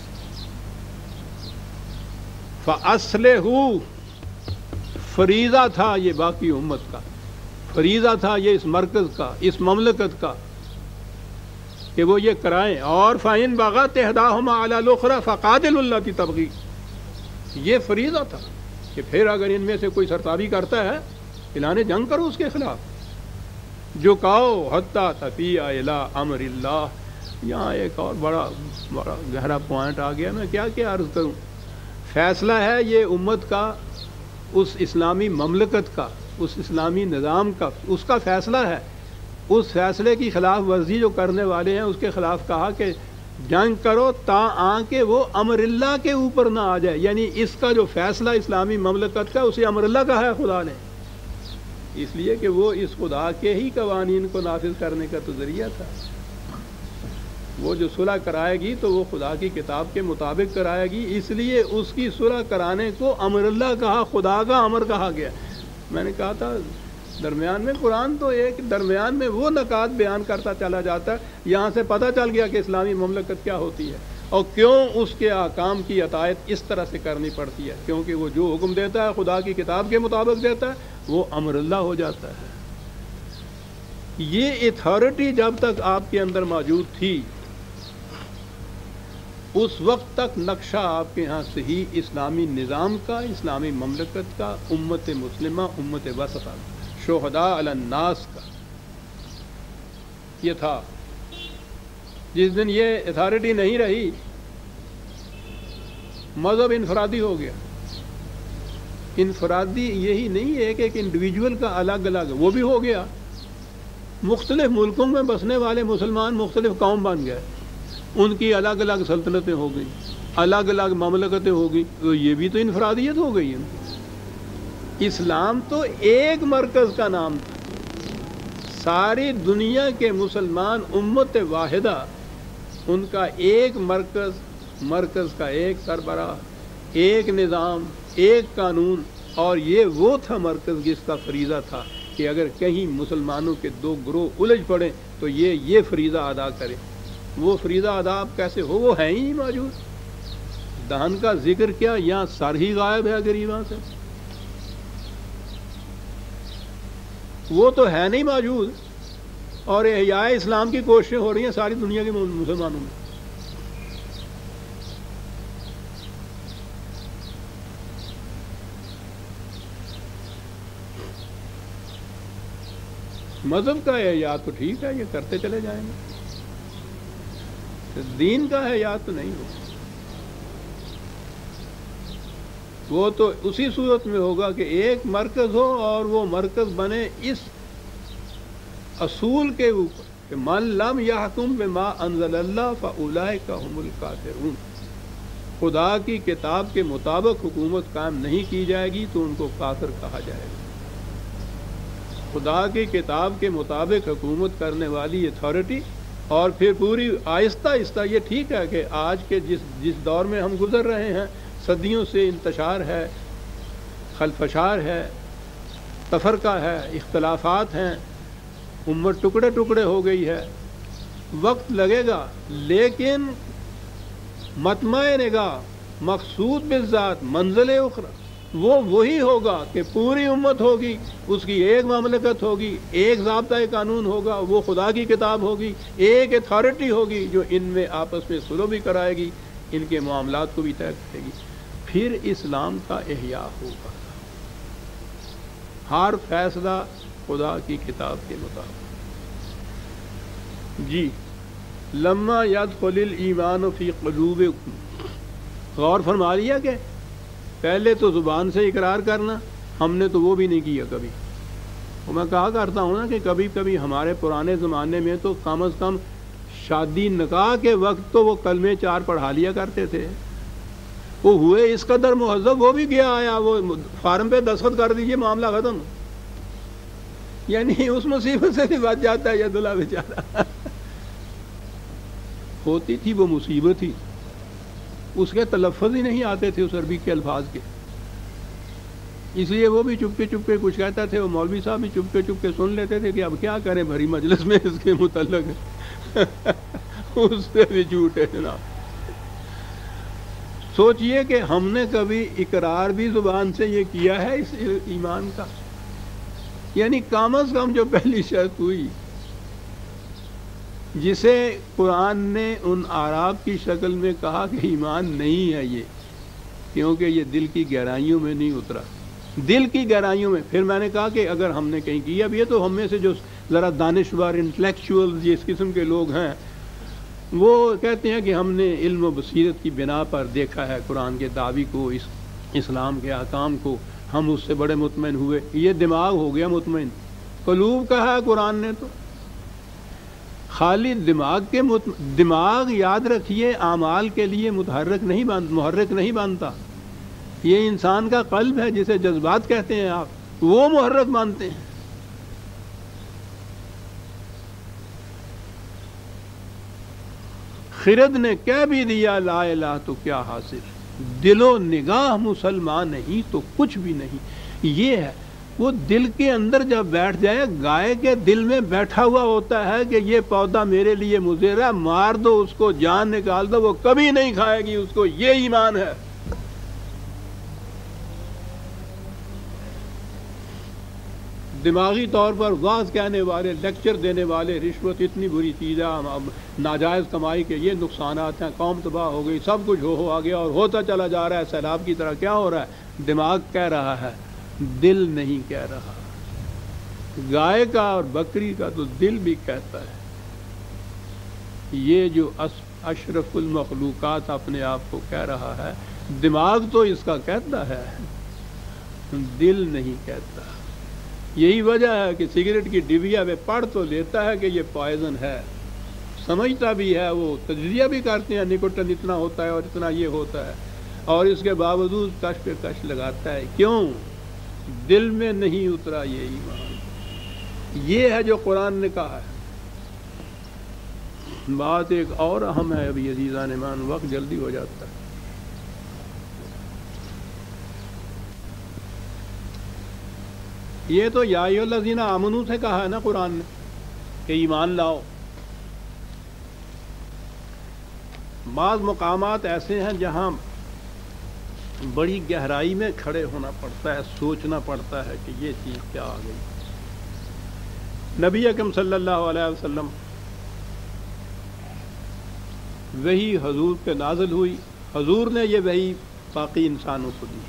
فَأَصْلِحُوا، فریضہ تھا یہ باقی امت کا، فریضہ تھا یہ اس مرکز کا، اس مملکت کا، کہ وہ یہ کرائیں۔ اور فَإِن بَغَتْ إِحْدَاهُمَا عَلَى الْأُخْرَى فَقَاتِلُوا الَّتِي تَبْغِي، یہ فریضہ تھا کہ پھر اگر ان میں سے کوئی سرتابی کرتا ہے، اعلان جنگ کرو اس کے خلاف، جھکاؤ حتیٰ تفیء الی امر اللہ۔ یہاں ایک اور بڑا گہرا پوائنٹ آ گیا، میں کیا کیا عرض کروں۔ فیصلہ ہے یہ امت کا، اس اسلامی مملکت کا، اس اسلامی نظام کا، اس کا فیصلہ ہے۔ اس فیصلے کی خلاف ورزی جو کرنے والے ہیں اس کے خلاف کہا کہ جنگ کرو تاآں کہ وہ امر اللہ کے اوپر نہ آ جائے، یعنی اس کا جو فیصلہ اسلامی مملکت کا، اسے امر اللہ کہا ہے خدا نے، اس لیے کہ وہ اس خدا کے ہی قوانین کو نافذ کرنے کا تو ذریعہ تھا۔ وہ جو صلح کرائے گی تو وہ خدا کی کتاب کے مطابق کرائے گی، اس لیے اس کی صلح کرانے کو امر اللہ کہا، خدا کا امر کہا گیا۔ میں نے کہا تھا درمیان میں قرآن تو ایک درمیان میں وہ نکات بیان کرتا چلا جاتا ہے، یہاں سے پتہ چل گیا کہ اسلامی مملکت کیا ہوتی ہے اور کیوں اس کے احکام کی اطاعت اس طرح سے کرنی پڑتی ہے، کیونکہ وہ جو حکم دیتا ہے خدا کی کتاب کے مطابق دیتا ہے، وہ امر اللہ ہو جاتا ہے۔ یہ اتھارٹی جب تک آپ کے اندر موجود تھی، اس وقت تک نقشہ آپ کے ہاں صحیح اسلامی نظام کا، اسلامی مملکت کا، امت مسلمہ، امت وسطہ، شہداء علی الناس کا یہ تھا۔ جس دن یہ اتھارٹی نہیں رہی، مذہب انفرادی ہو گیا۔ انفرادی یہی نہیں ہے کہ ایک انڈیویجول کا الگ الگ، وہ بھی ہو گیا۔ مختلف ملکوں میں بسنے والے مسلمان مختلف قوم بن گئے، ان کی الگ الگ سلطنتیں ہو گئی، الگ الگ مملکتیں ہو گئی، تو یہ بھی تو انفرادیت ہو گئی ہے۔ اسلام تو ایک مرکز کا نام تھا، ساری دنیا کے مسلمان امت واحدہ، ان کا ایک مرکز کا ایک سربراہ، ایک نظام، ایک قانون، اور یہ وہ تھا مرکز جس کا فریضہ تھا کہ اگر کہیں مسلمانوں کے 2 گروہ الجھ پڑیں تو یہ فریضہ ادا کرے۔ وہ فریضہ ادا اب کیسے ہو، وہ ہے ہی نہیں موجود۔ دہن کا ذکر کیا، یہاں سر ہی غائب ہے گریباں سے، وہ تو ہے نہیں موجود، اور احیاء اسلام کی کوششیں ہو رہی ہیں ساری دنیا کے مسلمانوں میں۔ مذہب کا احیاء تو ٹھیک ہے، یہ کرتے چلے جائیں گے، دین کا احیاء تو نہیں ہوگا، وہ تو اسی صورت میں ہوگا کہ ایک مرکز ہو اور وہ مرکز بنے اس اصول کے اوپر کہ من لم یحکم بما انزل اللہ فاولئک هم الکافرون، خدا کی کتاب کے مطابق حکومت قائم نہیں کی جائے گی تو ان کو کافر کہا جائے گا۔ خدا کی کتاب کے مطابق حکومت کرنے والی اتھارٹی، اور پھر پوری آہستہ آہستہ، یہ ٹھیک ہے کہ آج کے جس دور میں ہم گزر رہے ہیں، صدیوں سے انتشار ہے، خلفشار ہے، تفرقہ ہے، اختلافات ہیں، امت ٹکڑے ٹکڑے ہو گئی ہے، وقت لگے گا، لیکن مطمع نگاہ، مقصود بالذات، منزل اخری، وہ وہی ہوگا کہ پوری امت ہوگی، اس کی ایک مملکت ہوگی، ایک ضابطۂ قانون ہوگا، وہ خدا کی کتاب ہوگی، ایک اتھارٹی ہوگی جو ان میں آپس میں صلح بھی کرائے گی، ان کے معاملات کو بھی طے کرے گی، پھر اسلام کا احیاء ہوگا، ہر فیصلہ خدا کی کتاب کے مطابق۔ جی، لما یدخل الایمان فی قلوبکم، غور فرما لیا کہ پہلے تو زبان سے اقرار کرنا، ہم نے تو وہ بھی نہیں کیا کبھی، اور میں کہا کرتا ہوں نا کہ کبھی کبھی ہمارے پرانے زمانے میں تو کم از کم شادی نکاح کے وقت تو وہ کلمے 4 پڑھا لیا کرتے تھے، وہ ہوئے اس قدر مہذب، وہ بھی گیا آیا، وہ فارم پہ دستخط کر دیجئے، معاملہ ختم، یعنی اس مصیبت سے بھی بچ جاتا ہے یہ دلہا بیچارہ۔ ہوتی تھی وہ مصیبت ہی، اس کے تلفظ ہی نہیں آتے تھے اس عربی کے الفاظ کے، اس لیے وہ بھی چپکے چپکے کچھ کہتا تھے، وہ مولوی صاحب بھی چپکے چپکے سن لیتے تھے کہ اب کیا کریں بھری مجلس میں اس کے متعلق اس سے بھی جھوٹ ہے جناب۔ سوچئے کہ ہم نے کبھی اقرار بھی زبان سے یہ کیا ہے اس ایمان کا، یعنی کم از کم جو پہلی شرط ہوئی جسے قرآن نے ان اعراب کی شکل میں کہا کہ ایمان نہیں ہے یہ، کیونکہ یہ دل کی گہرائیوں میں نہیں اترا، دل کی گہرائیوں میں۔ پھر میں نے کہا کہ اگر ہم نے کہیں کیا بھی ہے تو ہم میں سے جو ذرا دانشور انٹلیکچوئل جس قسم کے لوگ ہیں وہ کہتے ہیں کہ ہم نے علم و بصیرت کی بنا پر دیکھا ہے قرآن کے دعوی کو، اس اسلام کے احکام کو، ہم اس سے بڑے مطمئن ہوئے، یہ دماغ ہو گیا مطمئن۔ قلوب کہا ہے قرآن نے تو خالی دماغ کے دماغ یاد رکھیے اعمال کے لیے محرک نہیں بنتا، یہ انسان کا قلب ہے جسے جذبات کہتے ہیں آپ، وہ محرک مانتے ہیں۔ خرد نے کہہ بھی دیا لا الہ تو کیا حاصل، دل و نگاہ مسلمان نہیں تو کچھ بھی نہیں، یہ ہے وہ دل کے اندر جب بیٹھ جائے، گائے کے دل میں بیٹھا ہوا ہوتا ہے کہ یہ پودا میرے لیے مضر ہے، مار دو اس کو، جان نکال دو، وہ کبھی نہیں کھائے گی اس کو، یہ ایمان ہے۔ دماغی طور پر واعظ کہنے والے، لیکچر دینے والے، رشوت اتنی بری چیز ہے، ناجائز کمائی کے یہ نقصانات ہیں، قوم تباہ ہو گئی، سب کچھ ہو آ گیا اور ہوتا چلا جا رہا ہے سیلاب کی طرح، کیا ہو رہا ہے؟ دماغ کہہ رہا ہے، دل نہیں کہہ رہا۔ گائے کا اور بکری کا تو دل بھی کہتا ہے، یہ جو اشرف المخلوقات اپنے آپ کو کہہ رہا ہے، دماغ تو اس کا کہتا ہے، دل نہیں کہتا۔ یہی وجہ ہے کہ سگریٹ کی ڈبیا میں پڑھ تو لیتا ہے کہ یہ پوائزن ہے، سمجھتا بھی ہے، وہ تجزیہ بھی کرتے ہیں، نکوٹن اتنا ہوتا ہے اور اتنا یہ ہوتا ہے، اور اس کے باوجود کش پہ کش لگاتا ہے، کیوں؟ دل میں نہیں اترا یہ ایمان۔ یہ ہے جو قرآن نے کہا ہے۔ بات ایک اور اہم ہے، ابھی عزیزان ایمان، وقت جلدی ہو جاتا ہے۔ یہ تو یا ایھا الذین آمنوا سے کہا ہے نا قرآن نے کہ ایمان لاؤ۔ بعض مقامات ایسے ہیں جہاں بڑی گہرائی میں کھڑے ہونا پڑتا ہے، سوچنا پڑتا ہے کہ یہ چیز کیا آ گئی۔ نبی اکرم صلی اللہ علیہ وسلم وحی حضور پہ نازل ہوئی، حضور نے یہ وحی باقی انسانوں کو دی،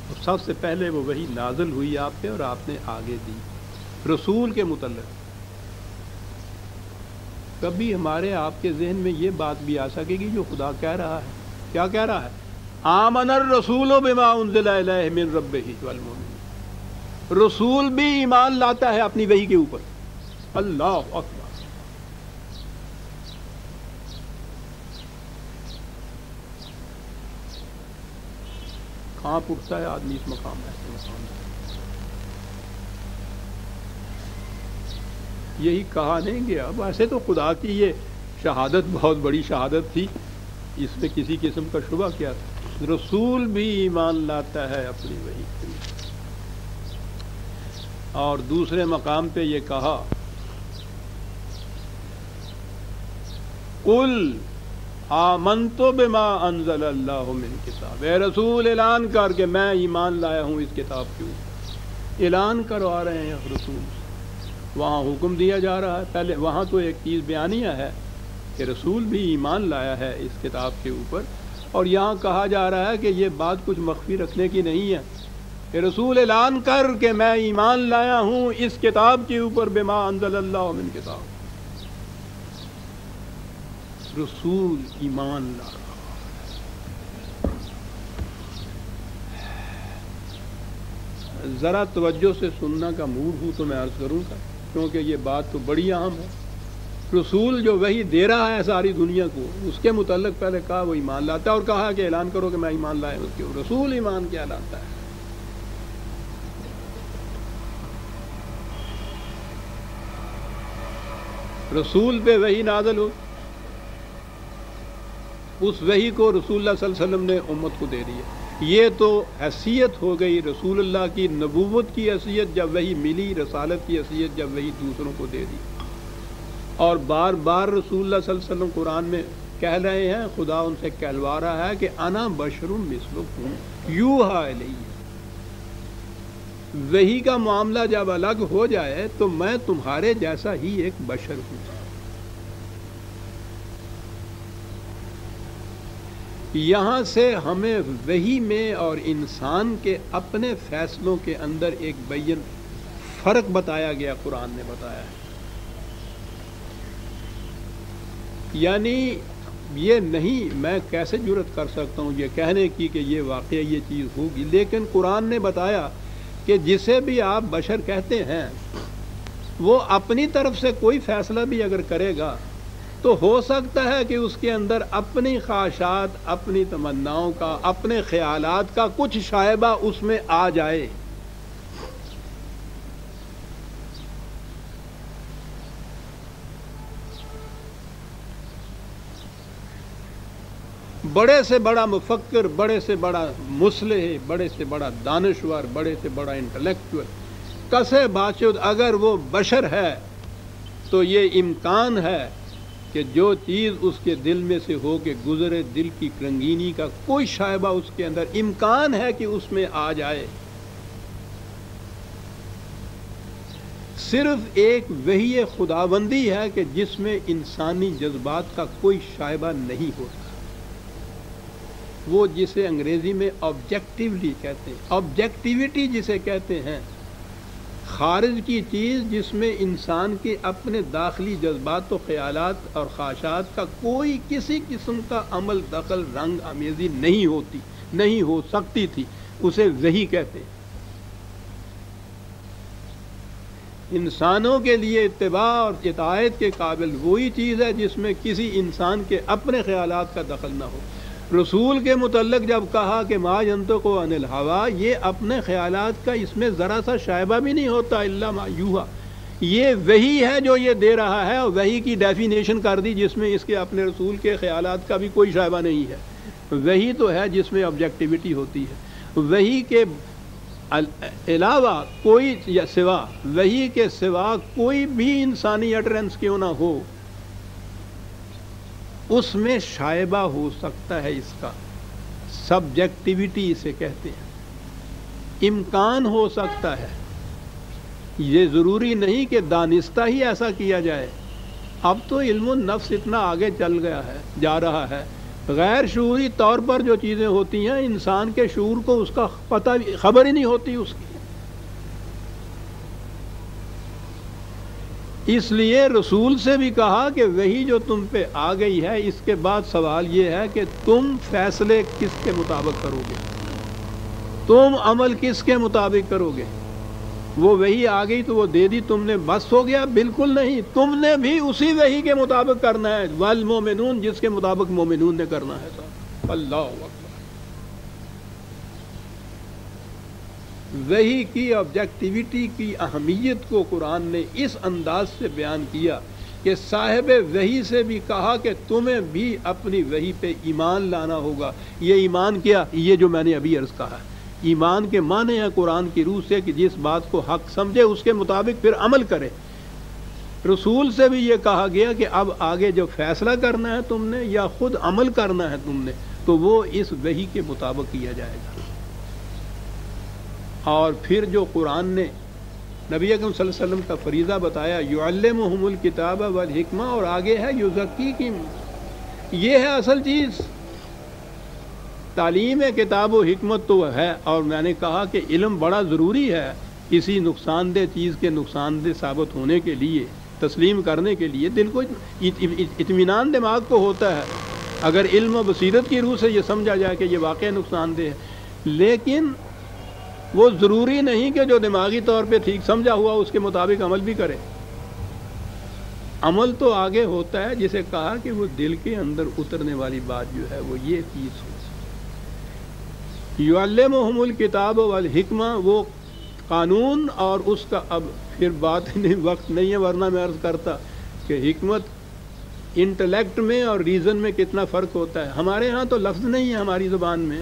اور سب سے پہلے وہ وحی نازل ہوئی آپ پہ اور آپ نے آگے دی رسول کے متعلق۔ کبھی ہمارے آپ کے ذہن میں یہ بات بھی آ سکے گی جو خدا کہہ رہا ہے؟ کیا کہہ رہا ہے؟ آمن الرسول بما انزل الیہ من ربہ والمؤمنون، رسول بھی ایمان لاتا ہے اپنی وحی کے اوپر۔ اللہ اکبر! کہاں اٹھتا ہے آدمی اس مقام ایسے مقام ہے۔ یہی کہا نہیں گیا۔ ویسے تو خدا کی یہ شہادت بہت بڑی شہادت تھی، اس میں کسی قسم کا شبہ کیا تھا؟ رسول بھی ایمان لاتا ہے اپنی وحی کے لیے۔ اور دوسرے مقام پہ یہ کہا قل آمنت بما انزل اللہ من کتاب، اے رسول اعلان کر کے میں ایمان لایا ہوں اس کتاب کے اوپر۔ اعلان کروا رہے ہیں رسول، وہاں حکم دیا جا رہا ہے۔ پہلے وہاں تو ایک چیز بیانیہ ہے کہ رسول بھی ایمان لایا ہے اس کتاب کے اوپر، اور یہاں کہا جا رہا ہے کہ یہ بات کچھ مخفی رکھنے کی نہیں ہے کہ رسول اعلان کر کہ میں ایمان لایا ہوں اس کتاب کے اوپر، بما انزل اللہ من کتاب۔ رسول ایمان لا رہا۔ ذرا توجہ سے سننا کا موڈ ہوں تو میں عرض کروں گا، کیونکہ یہ بات تو بڑی اہم ہے۔ رسول جو وحی دے رہا ہے ساری دنیا کو، اس کے متعلق پہلے کہا وہ ایمان لاتا ہے، اور کہا کہ اعلان کرو کہ میں ایمان لایا ہوں اس کے اوپر۔ رسول ایمان کیا لاتا ہے؟ رسول پہ وحی نازل ہو، اس وحی کو رسول اللہ صلی اللہ علیہ وسلم نے امت کو دے دی ہے۔ یہ تو حیثیت ہو گئی رسول اللہ کی، نبوت کی حیثیت جب وحی ملی، رسالت کی حیثیت جب وحی دوسروں کو دے دی۔ اور بار بار رسول اللہ صلی اللہ علیہ وسلم قرآن میں کہہ رہے ہیں، خدا ان سے کہلوا رہا ہے کہ انا بشر مثلکم یوحی الیہ۔ وحی کا معاملہ جب الگ ہو جائے تو میں تمہارے جیسا ہی ایک بشر ہوں۔ یہاں سے ہمیں وحی میں اور انسان کے اپنے فیصلوں کے اندر ایک بین فرق بتایا گیا، قرآن نے بتایا ہے۔ یعنی یہ نہیں، میں کیسے جرأت کر سکتا ہوں یہ کہنے کی کہ یہ واقعہ یہ چیز ہوگی، لیکن قرآن نے بتایا کہ جسے بھی آپ بشر کہتے ہیں وہ اپنی طرف سے کوئی فیصلہ بھی اگر کرے گا تو ہو سکتا ہے کہ اس کے اندر اپنی خواہشات، اپنی تمناؤں کا، اپنے خیالات کا کچھ شائبہ اس میں آ جائے۔ بڑے سے بڑا مفکر، بڑے سے بڑا مصلح، بڑے سے بڑا دانشور، بڑے سے بڑا انٹلیکچوئل، کسے باشد اگر وہ بشر ہے تو یہ امکان ہے کہ جو چیز اس کے دل میں سے ہو کے گزرے، دل کی رنگینی کا کوئی شائبہ اس کے اندر امکان ہے کہ اس میں آ جائے۔ صرف ایک وحی خداوندی ہے کہ جس میں انسانی جذبات کا کوئی شائبہ نہیں ہوتا، وہ جسے انگریزی میں آبجیکٹیولی کہتے ہیں، آبجیکٹیوٹی جسے کہتے ہیں، خارج کی چیز جس میں انسان کے اپنے داخلی جذبات و خیالات اور خواہشات کا کوئی کسی قسم کا عمل، دخل، رنگ آمیزی نہیں ہوتی، نہیں ہو سکتی تھی، اسے وحی کہتے ہیں۔ انسانوں کے لیے اتباع اور اطاعت کے قابل وہی چیز ہے جس میں کسی انسان کے اپنے خیالات کا دخل نہ ہو۔ رسول کے متعلق جب کہا کہ ما ینطق عن الہویٰ، یہ اپنے خیالات کا اس میں ذرا سا شائبہ بھی نہیں ہوتا، الا ما یوحی۔ یہ وحی ہے جو یہ دے رہا ہے، اور وحی کی ڈیفینیشن کر دی جس میں اس کے اپنے رسول کے خیالات کا بھی کوئی شائبہ نہیں ہے۔ وحی تو ہے جس میں آبجیکٹیوٹی ہوتی ہے۔ وحی کے علاوہ کوئی یا سوا، وحی کے سوا کوئی بھی انسانی اٹرنس کیوں نہ ہو، اس میں شائبہ ہو سکتا ہے اس کا، سبجیکٹیوٹی اسے کہتے ہیں. امکان ہو سکتا ہے، یہ ضروری نہیں کہ دانستہ ہی ایسا کیا جائے. اب تو علم النفس اتنا آگے چل گیا ہے، جا رہا ہے، غیر شعوری طور پر جو چیزیں ہوتی ہیں انسان کے شعور کو اس کا پتہ خبر ہی نہیں ہوتی اس کی. اس لیے رسول سے بھی کہا کہ وہی جو تم پہ آ گئی ہے، اس کے بعد سوال یہ ہے کہ تم فیصلے کس کے مطابق کرو گے، تم عمل کس کے مطابق کرو گے. وہ وہی آ گئی تو وہ دے دی تم نے، بس ہو گیا؟ بالکل نہیں، تم نے بھی اسی وہی کے مطابق کرنا ہے. والمومنون، جس کے مطابق مومنون نے کرنا ہے. صاحب اللہ اکبر. وحی کی آبجیکٹیوٹی کی اہمیت کو قرآن نے اس انداز سے بیان کیا کہ صاحب وحی سے بھی کہا کہ تمہیں بھی اپنی وحی پہ ایمان لانا ہوگا. یہ ایمان کیا؟ یہ جو میں نے ابھی عرض کہا ہے. ایمان کے معنی ہے قرآن کی روح سے کہ جس بات کو حق سمجھے اس کے مطابق پھر عمل کرے. رسول سے بھی یہ کہا گیا کہ اب آگے جو فیصلہ کرنا ہے تم نے یا خود عمل کرنا ہے تم نے، تو وہ اس وحی کے مطابق کیا جائے گا. اور پھر جو قرآن نے نبی اکرم صلی اللہ علیہ وسلم کا فریضہ بتایا، یعلمہم الکتاب والحکمہ، اور آگے ہے یزکیہم. یہ ہے اصل چیز. تعلیم کتاب و حکمت تو ہے، اور میں نے کہا کہ علم بڑا ضروری ہے کسی نقصان دہ چیز کے نقصان دہ ثابت ہونے کے لیے، تسلیم کرنے کے لیے. دل کو اطمینان دماغ کو ہوتا ہے اگر علم و بصیرت کی روح سے یہ سمجھا جائے کہ یہ واقعہ نقصان دہ ہے. لیکن وہ ضروری نہیں کہ جو دماغی طور پہ ٹھیک سمجھا ہوا اس کے مطابق عمل بھی کرے. عمل تو آگے ہوتا ہے، جسے کہا کہ وہ دل کے اندر اترنے والی بات جو ہے وہ یہ چیز ہو. یعلمہم الکتاب والحکمہ، وہ قانون، اور اس کا اب پھر بات نہیں، وقت نہیں ہے ورنہ میں عرض کرتا کہ حکمت انٹلیکٹ میں اور ریزن میں کتنا فرق ہوتا ہے. ہمارے ہاں تو لفظ نہیں ہے ہماری زبان میں.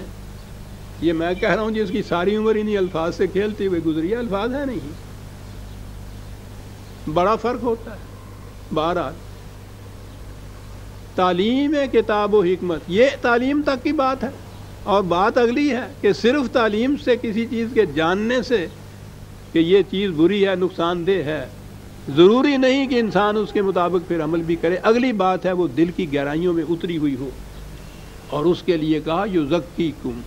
یہ میں کہہ رہا ہوں جس کی ساری عمر انہی الفاظ سے کھیلتی ہوئے گزری ہے، الفاظ ہے نہیں. بڑا فرق ہوتا ہے. بہرحال تعلیم کتاب و حکمت یہ تعلیم تک کی بات ہے، اور بات اگلی ہے کہ صرف تعلیم سے کسی چیز کے جاننے سے کہ یہ چیز بری ہے، نقصان دہ ہے، ضروری نہیں کہ انسان اس کے مطابق پھر عمل بھی کرے. اگلی بات ہے وہ دل کی گہرائیوں میں اتری ہوئی ہو، اور اس کے لیے کہا یزکیکم،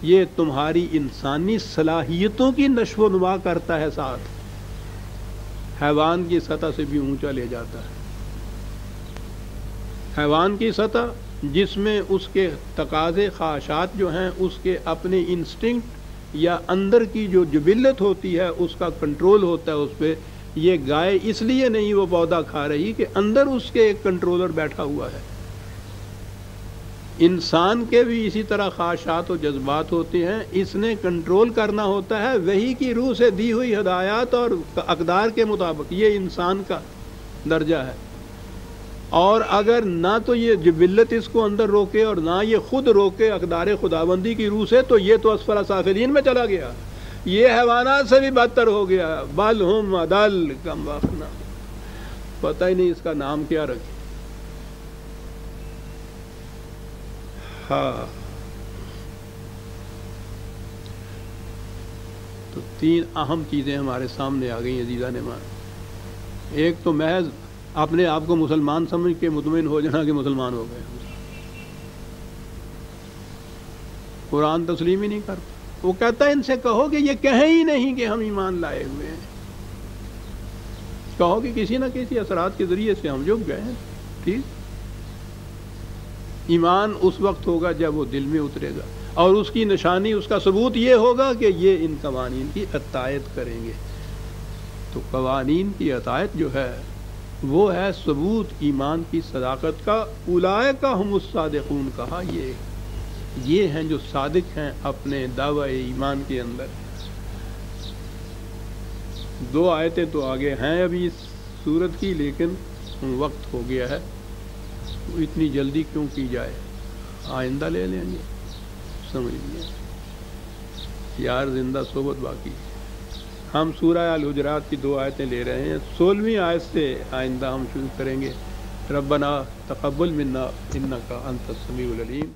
یہ تمہاری انسانی صلاحیتوں کی نشو و نما کرتا ہے، ساتھ حیوان کی سطح سے بھی اونچا لے جاتا ہے. حیوان کی سطح جس میں اس کے تقاضے خواہشات جو ہیں، اس کے اپنے انسٹنکٹ یا اندر کی جو جبلت ہوتی ہے اس کا کنٹرول ہوتا ہے اس پہ. یہ گائے اس لیے نہیں وہ پودا کھا رہی کہ اندر اس کے ایک کنٹرولر بیٹھا ہوا ہے. انسان کے بھی اسی طرح خواہشات و جذبات ہوتے ہیں، اس نے کنٹرول کرنا ہوتا ہے وحی کی روح سے دی ہوئی ہدایات اور اقدار کے مطابق. یہ انسان کا درجہ ہے. اور اگر نہ تو یہ جبلت اس کو اندر روکے اور نہ یہ خود روکے اقدار خداوندی کی روح سے، تو یہ تو اسفل سافلین میں چلا گیا. یہ حیوانات سے بھی بدتر ہو گیا. بل ہم اضل کم وقنا، پتہ ہی نہیں اس کا نام کیا رکھے. ہاں، تو تین اہم چیزیں ہمارے سامنے آ گئی عزیزان مان. ایک تو محض اپنے آپ کو مسلمان سمجھ کے مطمئن ہو جانا کہ مسلمان ہو گئے. قرآن تسلیم ہی نہیں کرتا. وہ کہتا ہے ان سے کہو کہ یہ کہیں ہی نہیں کہ ہم ایمان لائے ہوئے ہیں. کہو کہ کسی نہ کسی اثرات کے ذریعے سے ہم جھک گئے ہیں. ٹھیک، ایمان اس وقت ہوگا جب وہ دل میں اترے گا، اور اس کی نشانی، اس کا ثبوت یہ ہوگا کہ یہ ان قوانین کی اطاعت کریں گے. تو قوانین کی اطاعت جو ہے وہ ہے ثبوت ایمان کی صداقت کا. اولئک هم الصادقون کہا، یہ ہیں جو صادق ہیں اپنے دعوی ایمان کے اندر. دو آیتیں تو آگے ہیں ابھی اس سورت کی، لیکن وقت ہو گیا ہے. اتنی جلدی کیوں کی جائے، آئندہ لے لیں گے. سمجھ لیے یار، زندہ صحبت باقی. ہم سورہ الحجرات کی 2 آیتیں لے رہے ہیں. 16ویں آیت سے آئندہ ہم شروع کریں گے. ربنا تقبل منا انک انت السمیع العلیم.